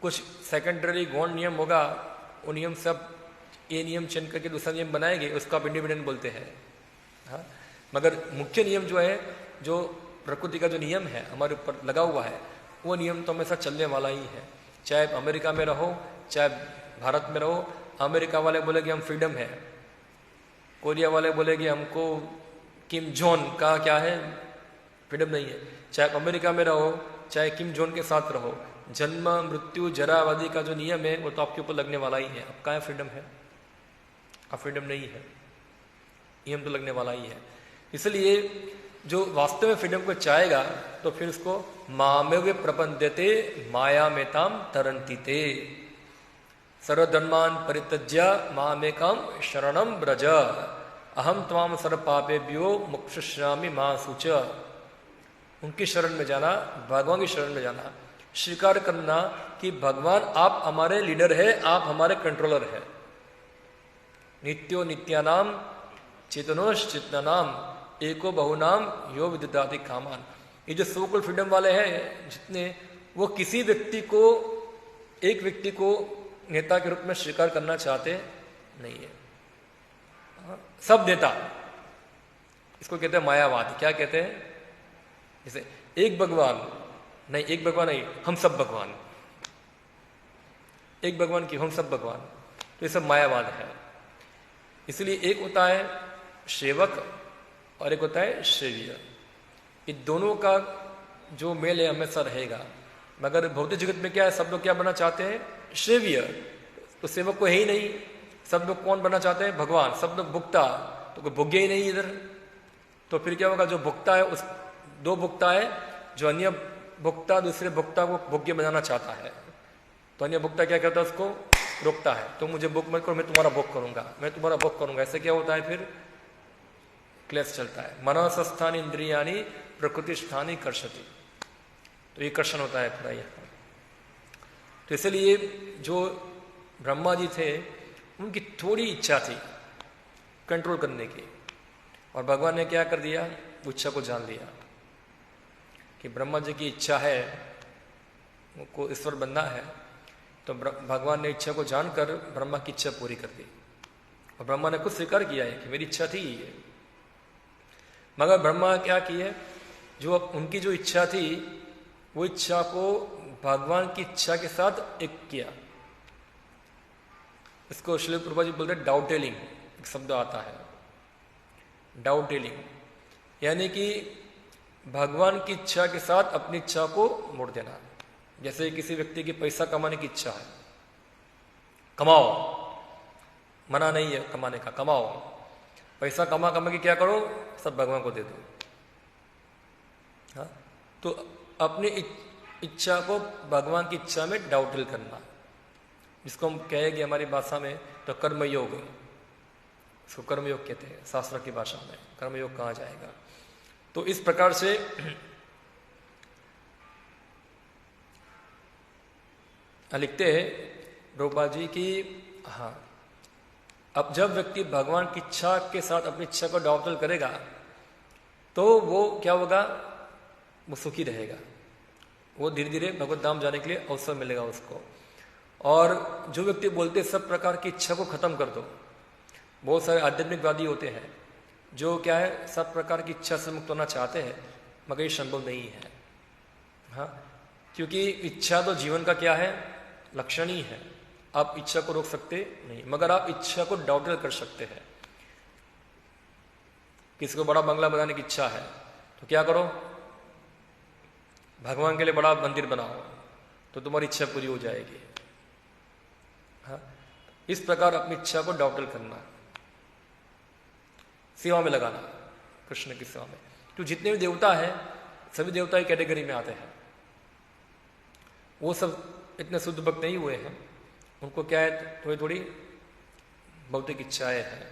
कुछ सेकेंडरी गौण नियम होगा, वो नियम सब ये नियम चेंज करके दूसरा नियम बनाएंगे, उसको आप इंडिपेंडेंट बोलते हैं। हाँ, मगर मुख्य नियम जो है, जो प्रकृति का जो नियम है हमारे ऊपर लगा हुआ है, वो नियम तो हमेशा चलने वाला ही है। चाहे अमेरिका में रहो, चाहे भारत में रहो, अमेरिका वाले बोलेंगे हम फ्रीडम है, कोरिया वाले बोलेंगे हमको किम जोन का क्या है, फ्रीडम नहीं है। चाहे अमेरिका में रहो, चाहे किम जोन के साथ रहो, जन्म मृत्यु जरा आदि का जो नियम है वो तो आपके ऊपर लगने वाला ही है। अब क्या फ्रीडम है? अब फ्रीडम नहीं है, नियम तो लगने वाला ही है। इसलिए जो वास्तव में फ्रीडम को चाहेगा तो फिर उसको मामेव प्रपंद्यते माया में ताम तरंती ते सर्वधर्मान परित्यज्य मामेकम शरणम ब्रज अहम त्वाम सर्व पापेभ्यो मोक्षयिष्यामि मा शुच। उनकी शरण में जाना, भगवान की शरण में जाना, स्वीकार करना कि भगवान आप हमारे लीडर है, आप हमारे कंट्रोलर है। नित्यो नित्यानाम चेतनोश चेतनानाम एको बहुनाम यो विदधाति कामान। ये जो सोकल फ्रीडम वाले हैं जितने, वो किसी व्यक्ति को, एक व्यक्ति को नेता के रूप में स्वीकार करना चाहते नहीं है। सब नेता, इसको कहते हैं मायावाद। क्या कहते हैं? जैसे एक भगवान नहीं, एक भगवान नहीं, हम सब भगवान, एक भगवान की हम सब भगवान, तो ये सब मायावाद है। इसलिए एक होता है सेवक और एक होता है सेव्य। ये दोनों का जो मेल है हमेशा रहेगा। मगर भौतिक जगत में क्या है, सब लोग क्या बनना चाहते हैं, सेव्य, तो सेवक को है ही नहीं। सब लोग कौन बनना चाहते हैं, भगवान। सब लोग भुगता, तो कोई भोग्य ही नहीं इधर। तो फिर क्या होगा, जो भुगता है उस दो भुगता है, जो अन्य भुगता दूसरे भुगता को भोग्य बनाना चाहता है, तो अन्य भुगता क्या करता है, उसको रोकता है, तो मुझे भोग मत करो, मैं तुम्हारा भोग करूंगा, मैं तुम्हारा भोग करूंगा। ऐसे क्या होता है, फिर क्लेश चलता है। मनसस्थान इंद्रियानी प्रकृति स्थानी कर्षति, तो ये कर्षण होता है पूरा यहाँ। तो इसलिए जो ब्रह्मा जी थे उनकी थोड़ी इच्छा थी कंट्रोल करने की, और भगवान ने क्या कर दिया, वो इच्छा को जान लिया कि ब्रह्मा जी की इच्छा है उनको ईश्वर बनना है। तो भगवान ने इच्छा को जानकर ब्रह्मा की इच्छा पूरी कर दी, और ब्रह्मा ने खुद स्वीकार किया है कि मेरी इच्छा थी ये। मगर ब्रह्मा क्या किए, जो उनकी जो इच्छा थी वो इच्छा को भगवान की इच्छा के साथ एक किया। इसको श्रील प्रभुपाद जी बोलते हैं डाउट टेलिंग, एक शब्द आता है डाउट टेलिंग, यानी कि भगवान की इच्छा के साथ अपनी इच्छा को मोड़ देना। जैसे किसी व्यक्ति की पैसा कमाने की इच्छा है, कमाओ, मना नहीं है कमाने का, कमाओ पैसा, कमा के क्या करो, सब भगवान को दे दो। हाँ, तो अपनी इच्छा को भगवान की इच्छा में डाउटल करना, जिसको हम कहेंगे हमारी भाषा में तो कर्मयोग, इसको कर्मयोग कहते हैं शास्त्र की भाषा में। कर्मयोग कहा जाएगा। तो इस प्रकार से लिखते हैं प्रभुपाद जी की, हाँ, अब जब व्यक्ति भगवान की इच्छा के साथ अपनी इच्छा को डाउटल करेगा तो वो क्या होगा, वो सुखी रहेगा, वो धीरे धीरे भगवत धाम जाने के लिए अवसर मिलेगा उसको। और जो व्यक्ति बोलते सब प्रकार की इच्छा को खत्म कर दो, बहुत सारे आध्यात्मिकवादी होते हैं जो क्या है, सब प्रकार की इच्छा से मुक्त होना चाहते हैं, मगर ये संभव नहीं है। हाँ, क्योंकि इच्छा तो जीवन का क्या है, लक्षण ही है। आप इच्छा को रोक सकते नहीं, मगर आप इच्छा को डाउटल कर सकते हैं। किसी को बड़ा बंगला बनाने की इच्छा है तो क्या करो, भगवान के लिए बड़ा मंदिर बनाओ, तो तुम्हारी इच्छा पूरी हो जाएगी। हाँ, इस प्रकार अपनी इच्छा को डाउटल करना, सेवा में लगाना, कृष्ण की सेवा में। तो जितने भी देवता है सभी देवता की कैटेगरी में आते हैं। वो सब इतने शुद्ध भक्त नहीं हुए हैं, उनको क्या है, थोड़ी थोड़ी भौतिक इच्छाएं हैं।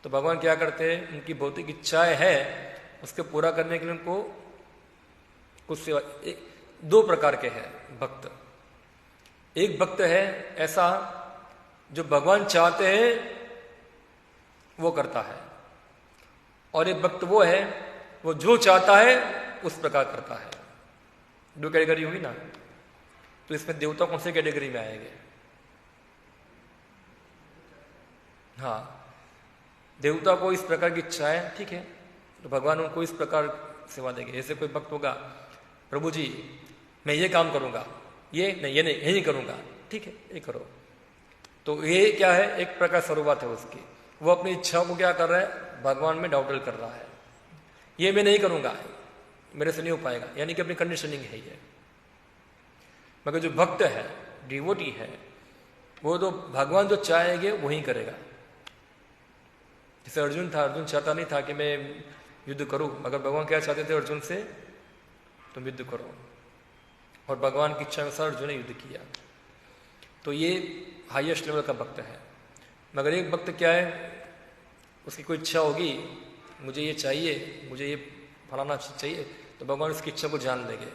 तो भगवान क्या करते हैं, उनकी भौतिक इच्छाएं है उसके पूरा करने के लिए उनको कुछ सेवा। दो प्रकार के हैं भक्त। एक भक्त है ऐसा जो भगवान चाहते हैं वो करता है, और एक भक्त वो है वो जो चाहता है उस प्रकार करता है। दो कैटेगरी हुई ना। तो इसमें देवता कौन से कैटेगरी में आएंगे? हाँ, देवता को इस प्रकार की इच्छा है, ठीक है, तो भगवान उनको इस प्रकार सेवा देंगे। ऐसे कोई भक्त होगा, प्रभु जी मैं ये काम करूंगा, ये नहीं करूंगा, ठीक है ये करो। तो ये क्या है, एक प्रकार स्वरूपत है उसकी। वो अपनी इच्छाओं को क्या कर रहा है, भगवान में डाउटल कर रहा है। ये मैं नहीं करूंगा, मेरे से नहीं हो पाएगा, यानी कि अपनी कंडीशनिंग है ये। मगर जो भक्त है, डिवोटी है, वो तो भगवान जो चाहेंगे वही करेगा। जैसे अर्जुन था, अर्जुन चाहता नहीं था कि मैं युद्ध करूं, मगर भगवान क्या चाहते थे अर्जुन से, तुम युद्ध करो, और भगवान की इच्छा अनुसार अर्जुन ने युद्ध किया। तो ये हाईएस्ट लेवल का भक्त है। मगर एक भक्त क्या है, उसकी कोई इच्छा होगी, मुझे ये चाहिए, मुझे ये फलाना चाहिए, तो भगवान उसकी इच्छा को जान लेंगे।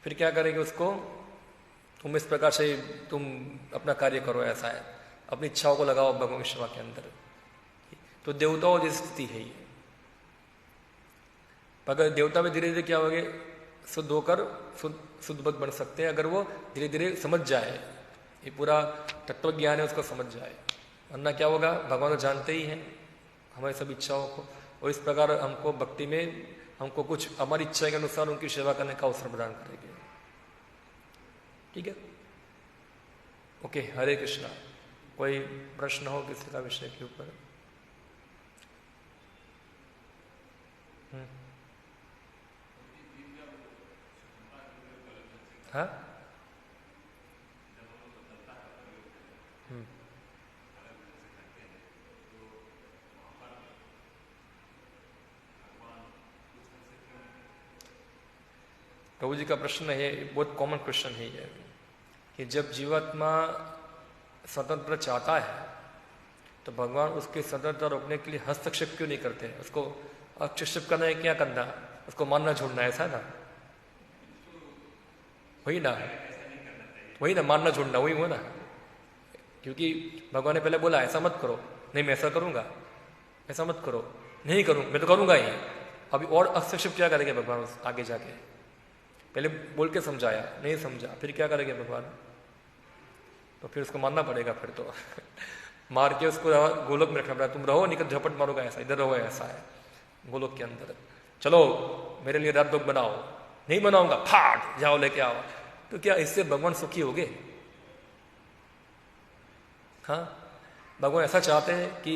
फिर क्या करेंगे उसको, तुम इस प्रकार से तुम अपना कार्य करो, ऐसा है, अपनी इच्छाओं को लगाओ भगवान की सेवा के अंदर। तो देवताओं जैसी स्थिति है ये। मगर देवता में धीरे धीरे क्या होगे, शुद्ध होकर शुद्ध भक्त बन सकते हैं, अगर वो धीरे धीरे समझ जाए, ये पूरा तत्व ज्ञान है उसको समझ जाए। वरना क्या होगा, भगवान तो जानते ही हैं हमारी सब इच्छाओं को, और इस प्रकार हमको भक्ति में हमको कुछ हमारी इच्छा के अनुसार उनकी सेवा करने का अवसर प्रदान करेंगे। ठीक है, ओके। हरे कृष्णा। कोई प्रश्न हो किसी का विषय के ऊपर? हाँ, प्रभु जी का प्रश्न है, बहुत कॉमन क्वेश्चन है ये, कि जब जीवात्मा स्वतंत्र चाहता है तो भगवान उसकी स्वतंत्रता रोकने के लिए हस्तक्षेप क्यों नहीं करते? उसको हस्तक्षेप करना है, क्या करना? उसको मानना छोड़ना, ऐसा है ना? वही ना, वही ना, मानना छोड़ना, वही हुआ ना। क्योंकि भगवान ने पहले बोला ऐसा मत करो, नहीं मैं ऐसा करूंगा, ऐसा मत करो, नहीं करूं, मैं तो करूंगा ही। अभी और हस्तक्षेप क्या करेंगे भगवान आगे जाके? पहले बोल के समझाया, नहीं समझा, फिर क्या करेंगे भगवान? तो फिर उसको मानना पड़ेगा फिर तो मार के उसको गोलोक में रखना पड़ेगा। तुम रहो, निकल झपट मारोगा, ऐसा इधर रहो, ऐसा है गोलोक के अंदर। चलो मेरे लिए राजभोग बनाओ, नहीं बनाऊंगा, फाट जाओ लेके आओ। तो क्या इससे भगवान सुखी होगे? हाँ, भगवान ऐसा चाहते हैं कि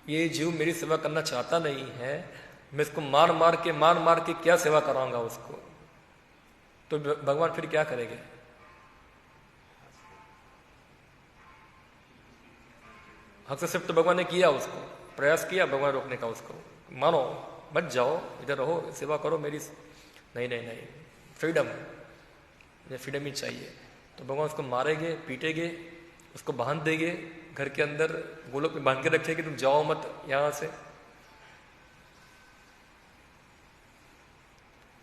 ये जीव मेरी सेवा करना चाहता नहीं है, मैं इसको मार मार के क्या सेवा कराऊंगा उसको? तो भगवान फिर क्या करेंगे? हस्तक्षेप तो भगवान ने किया, उसको प्रयास किया भगवान रोकने का, उसको मानो मत जाओ, इधर रहो, सेवा करो मेरी। नहीं नहीं नहीं, फ्रीडम, मुझे फ्रीडम ही चाहिए। तो भगवान उसको मारेंगे, पीटेंगे, उसको बांध देंगे घर के अंदर, गोलोक में बांध के रखेंगे, तुम जाओ मत यहां से।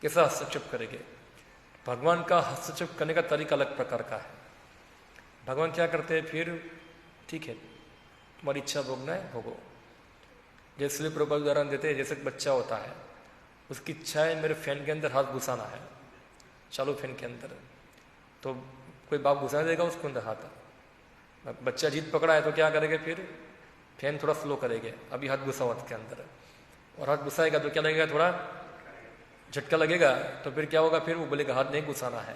कैसा हस्तक्षेप करेंगे? भगवान का हस्तक्षेप करने का तरीका अलग प्रकार का है। भगवान क्या करते हैं फिर? ठीक है, तुम्हारी इच्छा भोगना है भोगो। जैसे प्रभु उदाहरण देते हैं, जैसे बच्चा होता है, उसकी इच्छा है मेरे फैन के अंदर हाथ घुसाना है, चालू फैन के अंदर, तो कोई बाप घुसा देगा उसके अंदर हाथ? बच्चा जीत पकड़ा है तो क्या करेंगे फिर? फैन थोड़ा स्लो करेंगे, अभी हाथ घुसा हाथ के अंदर, और हाथ घुसाएगा तो क्या लगेगा? थोड़ा झटका लगेगा, तो फिर क्या होगा? फिर वो बोलेगा हाथ नहीं घुसाना है।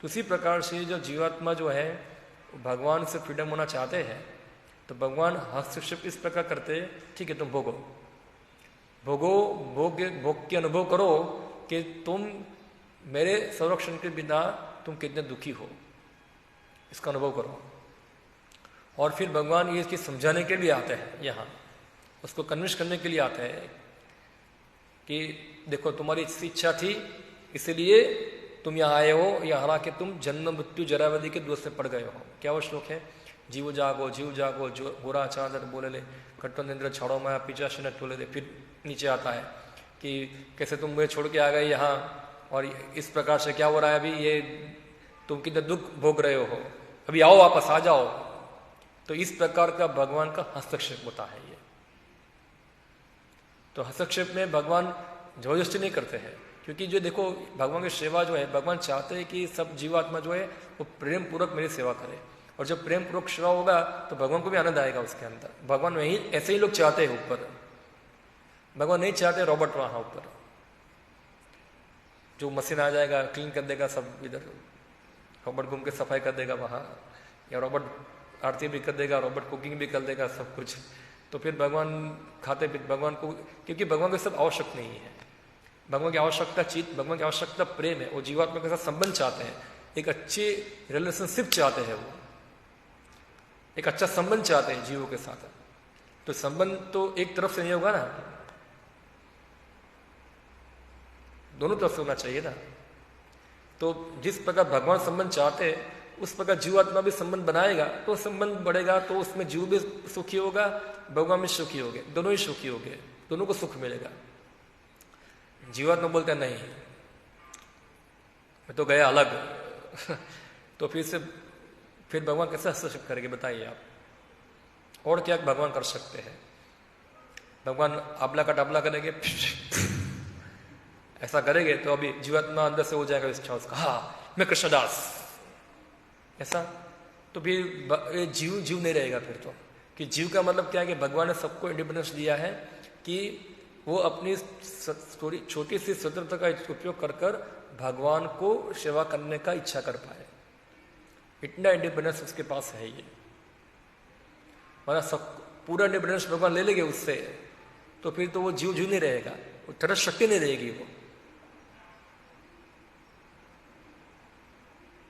तो उसी प्रकार से जो जीवात्मा जो है भगवान से फ्रीडम होना चाहते हैं, तो भगवान हस्तक्षेप इस प्रकार करते हैं, ठीक है तुम भोगो, भोगो, भोग के अनुभव करो कि तुम मेरे संरक्षण के बिना तुम कितने दुखी हो, इसका अनुभव करो। और फिर भगवान ये चीज समझाने के लिए आते हैं यहाँ, उसको कन्विंस करने के लिए आते हैं कि देखो तुम्हारी इच्छा थी, इसलिए तुम यहाँ आए हो, यहाँ हरा के तुम जन्म मृत्यु जरावधि के दोष में पड़ गए हो। क्या वो श्लोक है? जीव जागो जो गोरा चादर बोले ले, खट्टन इंद्र छाड़ो माया पीछा शिन टोले ले। फिर नीचे आता है कि कैसे तुम मुझे छोड़ के आ गए यहाँ, और इस प्रकार से क्या हो रहा है अभी, ये तुम कितने दुख भोग रहे हो, अभी आओ वापस आ जाओ। तो इस प्रकार का भगवान का हस्तक्षेप होता है ये। तो हस्तक्षेप में भगवान जबरदस्ती नहीं करते हैं, क्योंकि जो देखो भगवान की सेवा जो है, भगवान चाहते हैं कि सब जीवात्मा जो है वो प्रेम पूर्वक मेरी सेवा करे, और जब प्रेम पूर्वक सेवा होगा तो भगवान को भी आनंद आएगा उसके अंदर। भगवान वही ऐसे ही लोग चाहते हैं ऊपर, भगवान नहीं चाहते रॉबर्ट वहां ऊपर जो मशीन आ जाएगा क्लीन कर देगा सब, इधर रॉबर्ट घूम के सफाई कर देगा वहां, या रॉबर्ट आरती भी कर देगा, रॉबर्ट कुकिंग भी कर देगा, सब कुछ। तो फिर भगवान खाते भी भगवान को, क्योंकि भगवान को सब आवश्यक नहीं है। भगवान की आवश्यकता भगवान की आवश्यकता प्रेम है, वो जीवात्मा के साथ संबंध चाहते हैं, एक अच्छे रिलेशनशिप चाहते हैं, वो एक अच्छा संबंध चाहते हैं जीवों के साथ। तो संबंध तो एक तरफ से नहीं होगा ना, दोनों तरफ से होना चाहिए ना। तो जिस प्रकार भगवान संबंध चाहते हैं उस प्रकार जीवात्मा भी संबंध बनाएगा, तो संबंध बढ़ेगा, तो उसमें जीव भी सुखी होगा, भगवान भी सुखी होगे, दोनों ही सुखी होंगे, दोनों को सुख मिलेगा। जीवात्मा बोलते हैं नहीं मैं तो गया अलग तो फिर भगवान कैसे हस्तक्षेप करेंगे बताइए आप? और क्या भगवान कर सकते हैं? भगवान आबला का डाबला करेंगे ऐसा करेंगे तो अभी जीवात्मा अंदर से हो जाएगा इच्छा उसका, हाँ मैं कृष्णदास, ऐसा। तो फिर जीव नहीं रहेगा फिर तो। कि जीव का मतलब क्या है कि भगवान ने सबको इंडिपेंडेंस दिया है कि वो अपनी थोड़ी छोटी सी स्वतंत्रता का उपयोग कर भगवान को सेवा करने का इच्छा कर पाए। इतना इंडिपेंडेंस उसके पास है ये, वरना सब पूरा इंडिपेंडेंस भगवान ले लेंगे उससे तो फिर तो वो जीव नहीं रहेगा, वो तरस शक्ति नहीं रहेगी। वो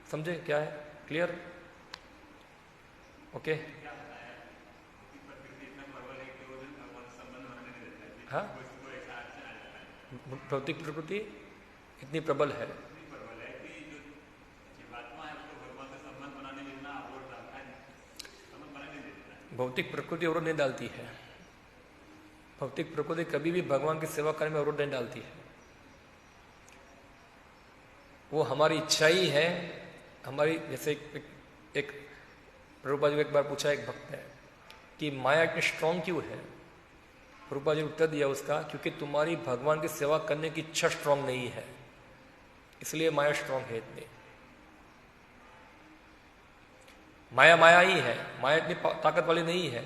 समझे क्या है? क्लियर? ओके। हाँ, भौतिक प्रकृति इतनी प्रबल है, भौतिक प्रकृति अवरोध नहीं डालती है। भौतिक प्रकृति कभी भी भगवान की सेवा करने में अवरोध नहीं डालती है। वो हमारी इच्छा ही है, हमारी, जैसे एक प्रभुपाद जी को एक बार पूछा एक भक्त है कि माया इतनी स्ट्रांग क्यों है? प्रभुपाद जी ने उत्तर दिया उसका, क्योंकि तुम्हारी भगवान की सेवा करने की इच्छा स्ट्रांग नहीं है, इसलिए माया स्ट्रांग है इतनी। माया माया ही है, माया इतनी ताकत वाली नहीं है।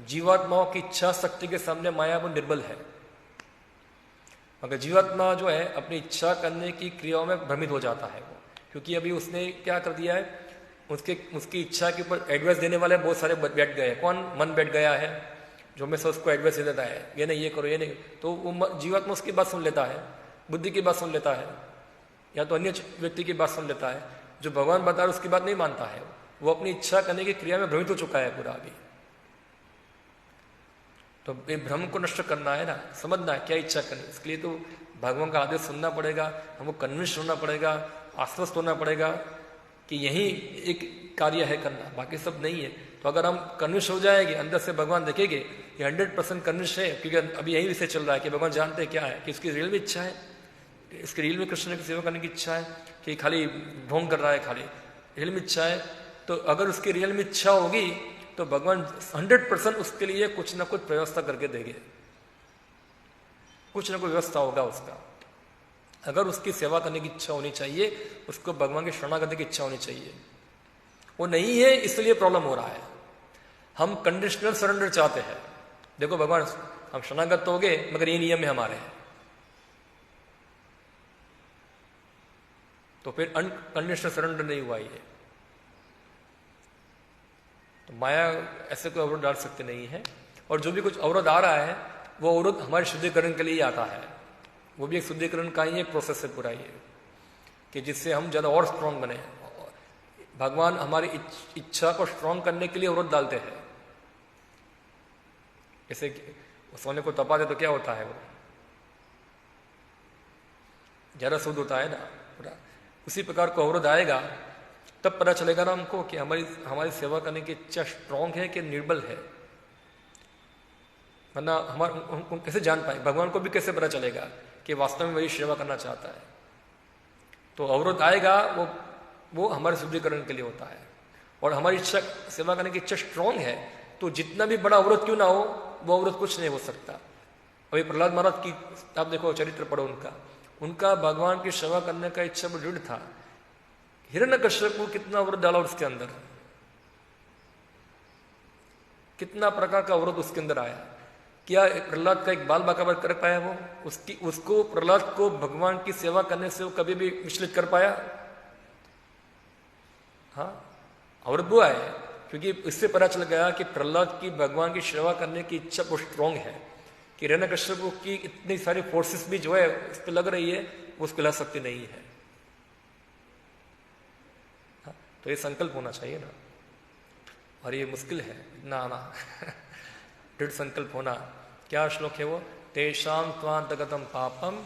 जीवात्माओं की इच्छा शक्ति के सामने माया वो निर्बल है। मगर जीवात्मा जो है अपनी इच्छा करने की क्रियाओं में भ्रमित हो जाता है वो, क्योंकि अभी उसने क्या कर दिया है, उसकी इच्छा के ऊपर एडवाइस देने वाले बहुत सारे बैठ गए। कौन? मन बैठ गया है जो हमेशा उसको एडवाइस दे देता है, ये नहीं, ये करो, ये नहीं। तो वो जीवात्मा उसकी बात सुन लेता है, बुद्धि की बात सुन लेता है, या तो अन्य व्यक्ति की बात सुन लेता है। जो भगवान बता रहे उसकी बात नहीं मानता है, वो अपनी इच्छा करने की क्रिया में भ्रमित हो चुका है पूरा अभी। तो ये भ्रम को नष्ट करना है ना, समझना है क्या इच्छा करनी। इसके लिए तो भगवान का आदेश सुनना पड़ेगा, हमको कन्विंस होना पड़ेगा, आश्वस्त होना पड़ेगा कि यही एक कार्य है करना, बाकी सब नहीं है। तो अगर हम कन्विंस हो जाएंगे, अंदर से भगवान देखेंगे कि 100% कन्विंस है, क्योंकि अभी यही विषय चल रहा है कि भगवान जानते हैं क्या है, कि इसकी रियल में इच्छा है, इसकी रियल में कृष्ण की सेवा करने की इच्छा है, कि खाली ढोंग कर रहा है, खाली रियल में इच्छा है। तो अगर उसकी रियल में इच्छा होगी तो भगवान 100% उसके लिए कुछ ना कुछ व्यवस्था करके देंगे, कुछ ना कुछ व्यवस्था होगा उसका। अगर उसकी सेवा करने की इच्छा होनी चाहिए, उसको भगवान की शरणागति की इच्छा होनी चाहिए। वो नहीं है, इसलिए प्रॉब्लम हो रहा है। हम कंडीशनल सरेंडर चाहते हैं। देखो भगवान, हम शरणागत हो गए, मगर ये नियम है हमारे, तो फिर अनकंडीशनल सरेंडर नहीं हुआ ये। तो माया ऐसे कोई अवरोध डाल सकते नहीं है। और जो भी कुछ अवरोध आ रहा है, वो अवरोध हमारे शुद्धिकरण के लिए ही आता है। वो भी एक शुद्धिकरण का ही एक प्रोसेस है पूरा ये, कि जिससे हम ज्यादा और स्ट्रांग बने। भगवान हमारी इच्छा को स्ट्रांग करने के लिए अवरोध डालते हैं। जैसे सोने को तपा दे तो क्या होता है, वो ज्यादा शुद्ध होता है ना पूरा। उसी प्रकार को अवरोध आएगा तब पता चलेगा ना हमको कि हमारी सेवा करने की इच्छा स्ट्रांग है कि निर्बल है। वरना हम कैसे जान पाए, भगवान को भी कैसे पता चलेगा कि वास्तव में वही सेवा करना चाहता है। तो अवरोध आएगा वो हमारे शुद्धिकरण के लिए होता है। और हमारी इच्छा, सेवा करने की इच्छा स्ट्रांग है, तो जितना भी बड़ा अवरोध क्यों ना हो, वो अवरोध कुछ नहीं हो सकता। अभी प्रहलाद महाराज की आप देखो, चरित्र पढ़ो उनका भगवान की सेवा करने का इच्छा दृढ़ था। हिरण्यकश्यप को कितना अवरोध डाला उसके अंदर, कितना प्रकार का अवरोध उसके अंदर आया। क्या प्रहलाद का एक बाल बाका कर पाया वो? उसको प्रहलाद को भगवान की सेवा करने से वो कभी भी विचलित कर पाया? हाँ, अवरोध वो है, क्योंकि इससे पता चल गया कि प्रहलाद की भगवान की सेवा करने की इच्छा बहुत स्ट्रांग है, कि हिरण्यकश्यप की इतनी सारी फोर्सेस भी जो है उस पर लग रही है, वो उसको ला सकती नहीं है। हाँ, तो ये संकल्प होना चाहिए ना, और ये मुश्किल है इतना आना दृढ़ संकल्प होना। क्या श्लोक है वो? तेषाम त्वांतगतम पापम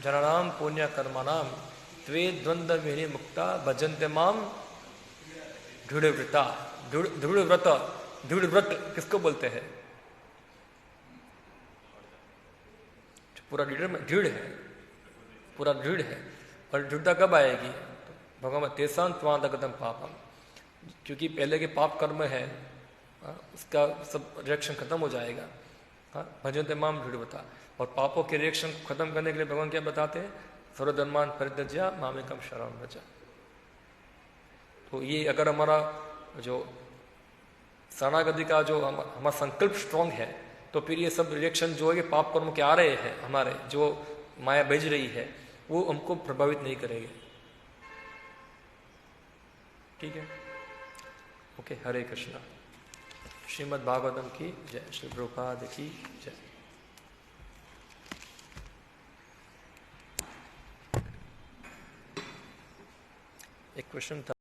जननाम पुण्य कर्मणाम त्वे द्वंद्व विनि मुक्ता भजन्ते माम दृढ़व्रता। दृढ़व्रत, दृढ़व्रत किसको बोलते हैं? पूरा दृढ़ है, पूरा दृढ़ है। और दृढ़ता कब आएगी? भगवान तेषाम त्वांतगतम पापम, क्योंकि पहले के पाप कर्म है, उसका सब रिएक्शन खत्म हो जाएगा। हाँ, भजन्ते माम दृढ़व्रता। और पापों के रिएक्शन खत्म करने के लिए भगवान क्या बताते हैं? सर्वधर्मान परित्यज्य मामेकम शरणं व्रज। तो ये अगर हमारा जो शरणागति का जो हमारा संकल्प स्ट्रांग है, तो फिर ये सब रिएक्शन जो है कि पाप कर्म के आ रहे हैं हमारे, जो माया भेज रही है, वो हमको प्रभावित नहीं करेंगे। ठीक है। ओके, हरे कृष्णा। श्रीमद् भागवतम की जय, श्री प्रभुपाद की जय। एक क्वेश्चन था।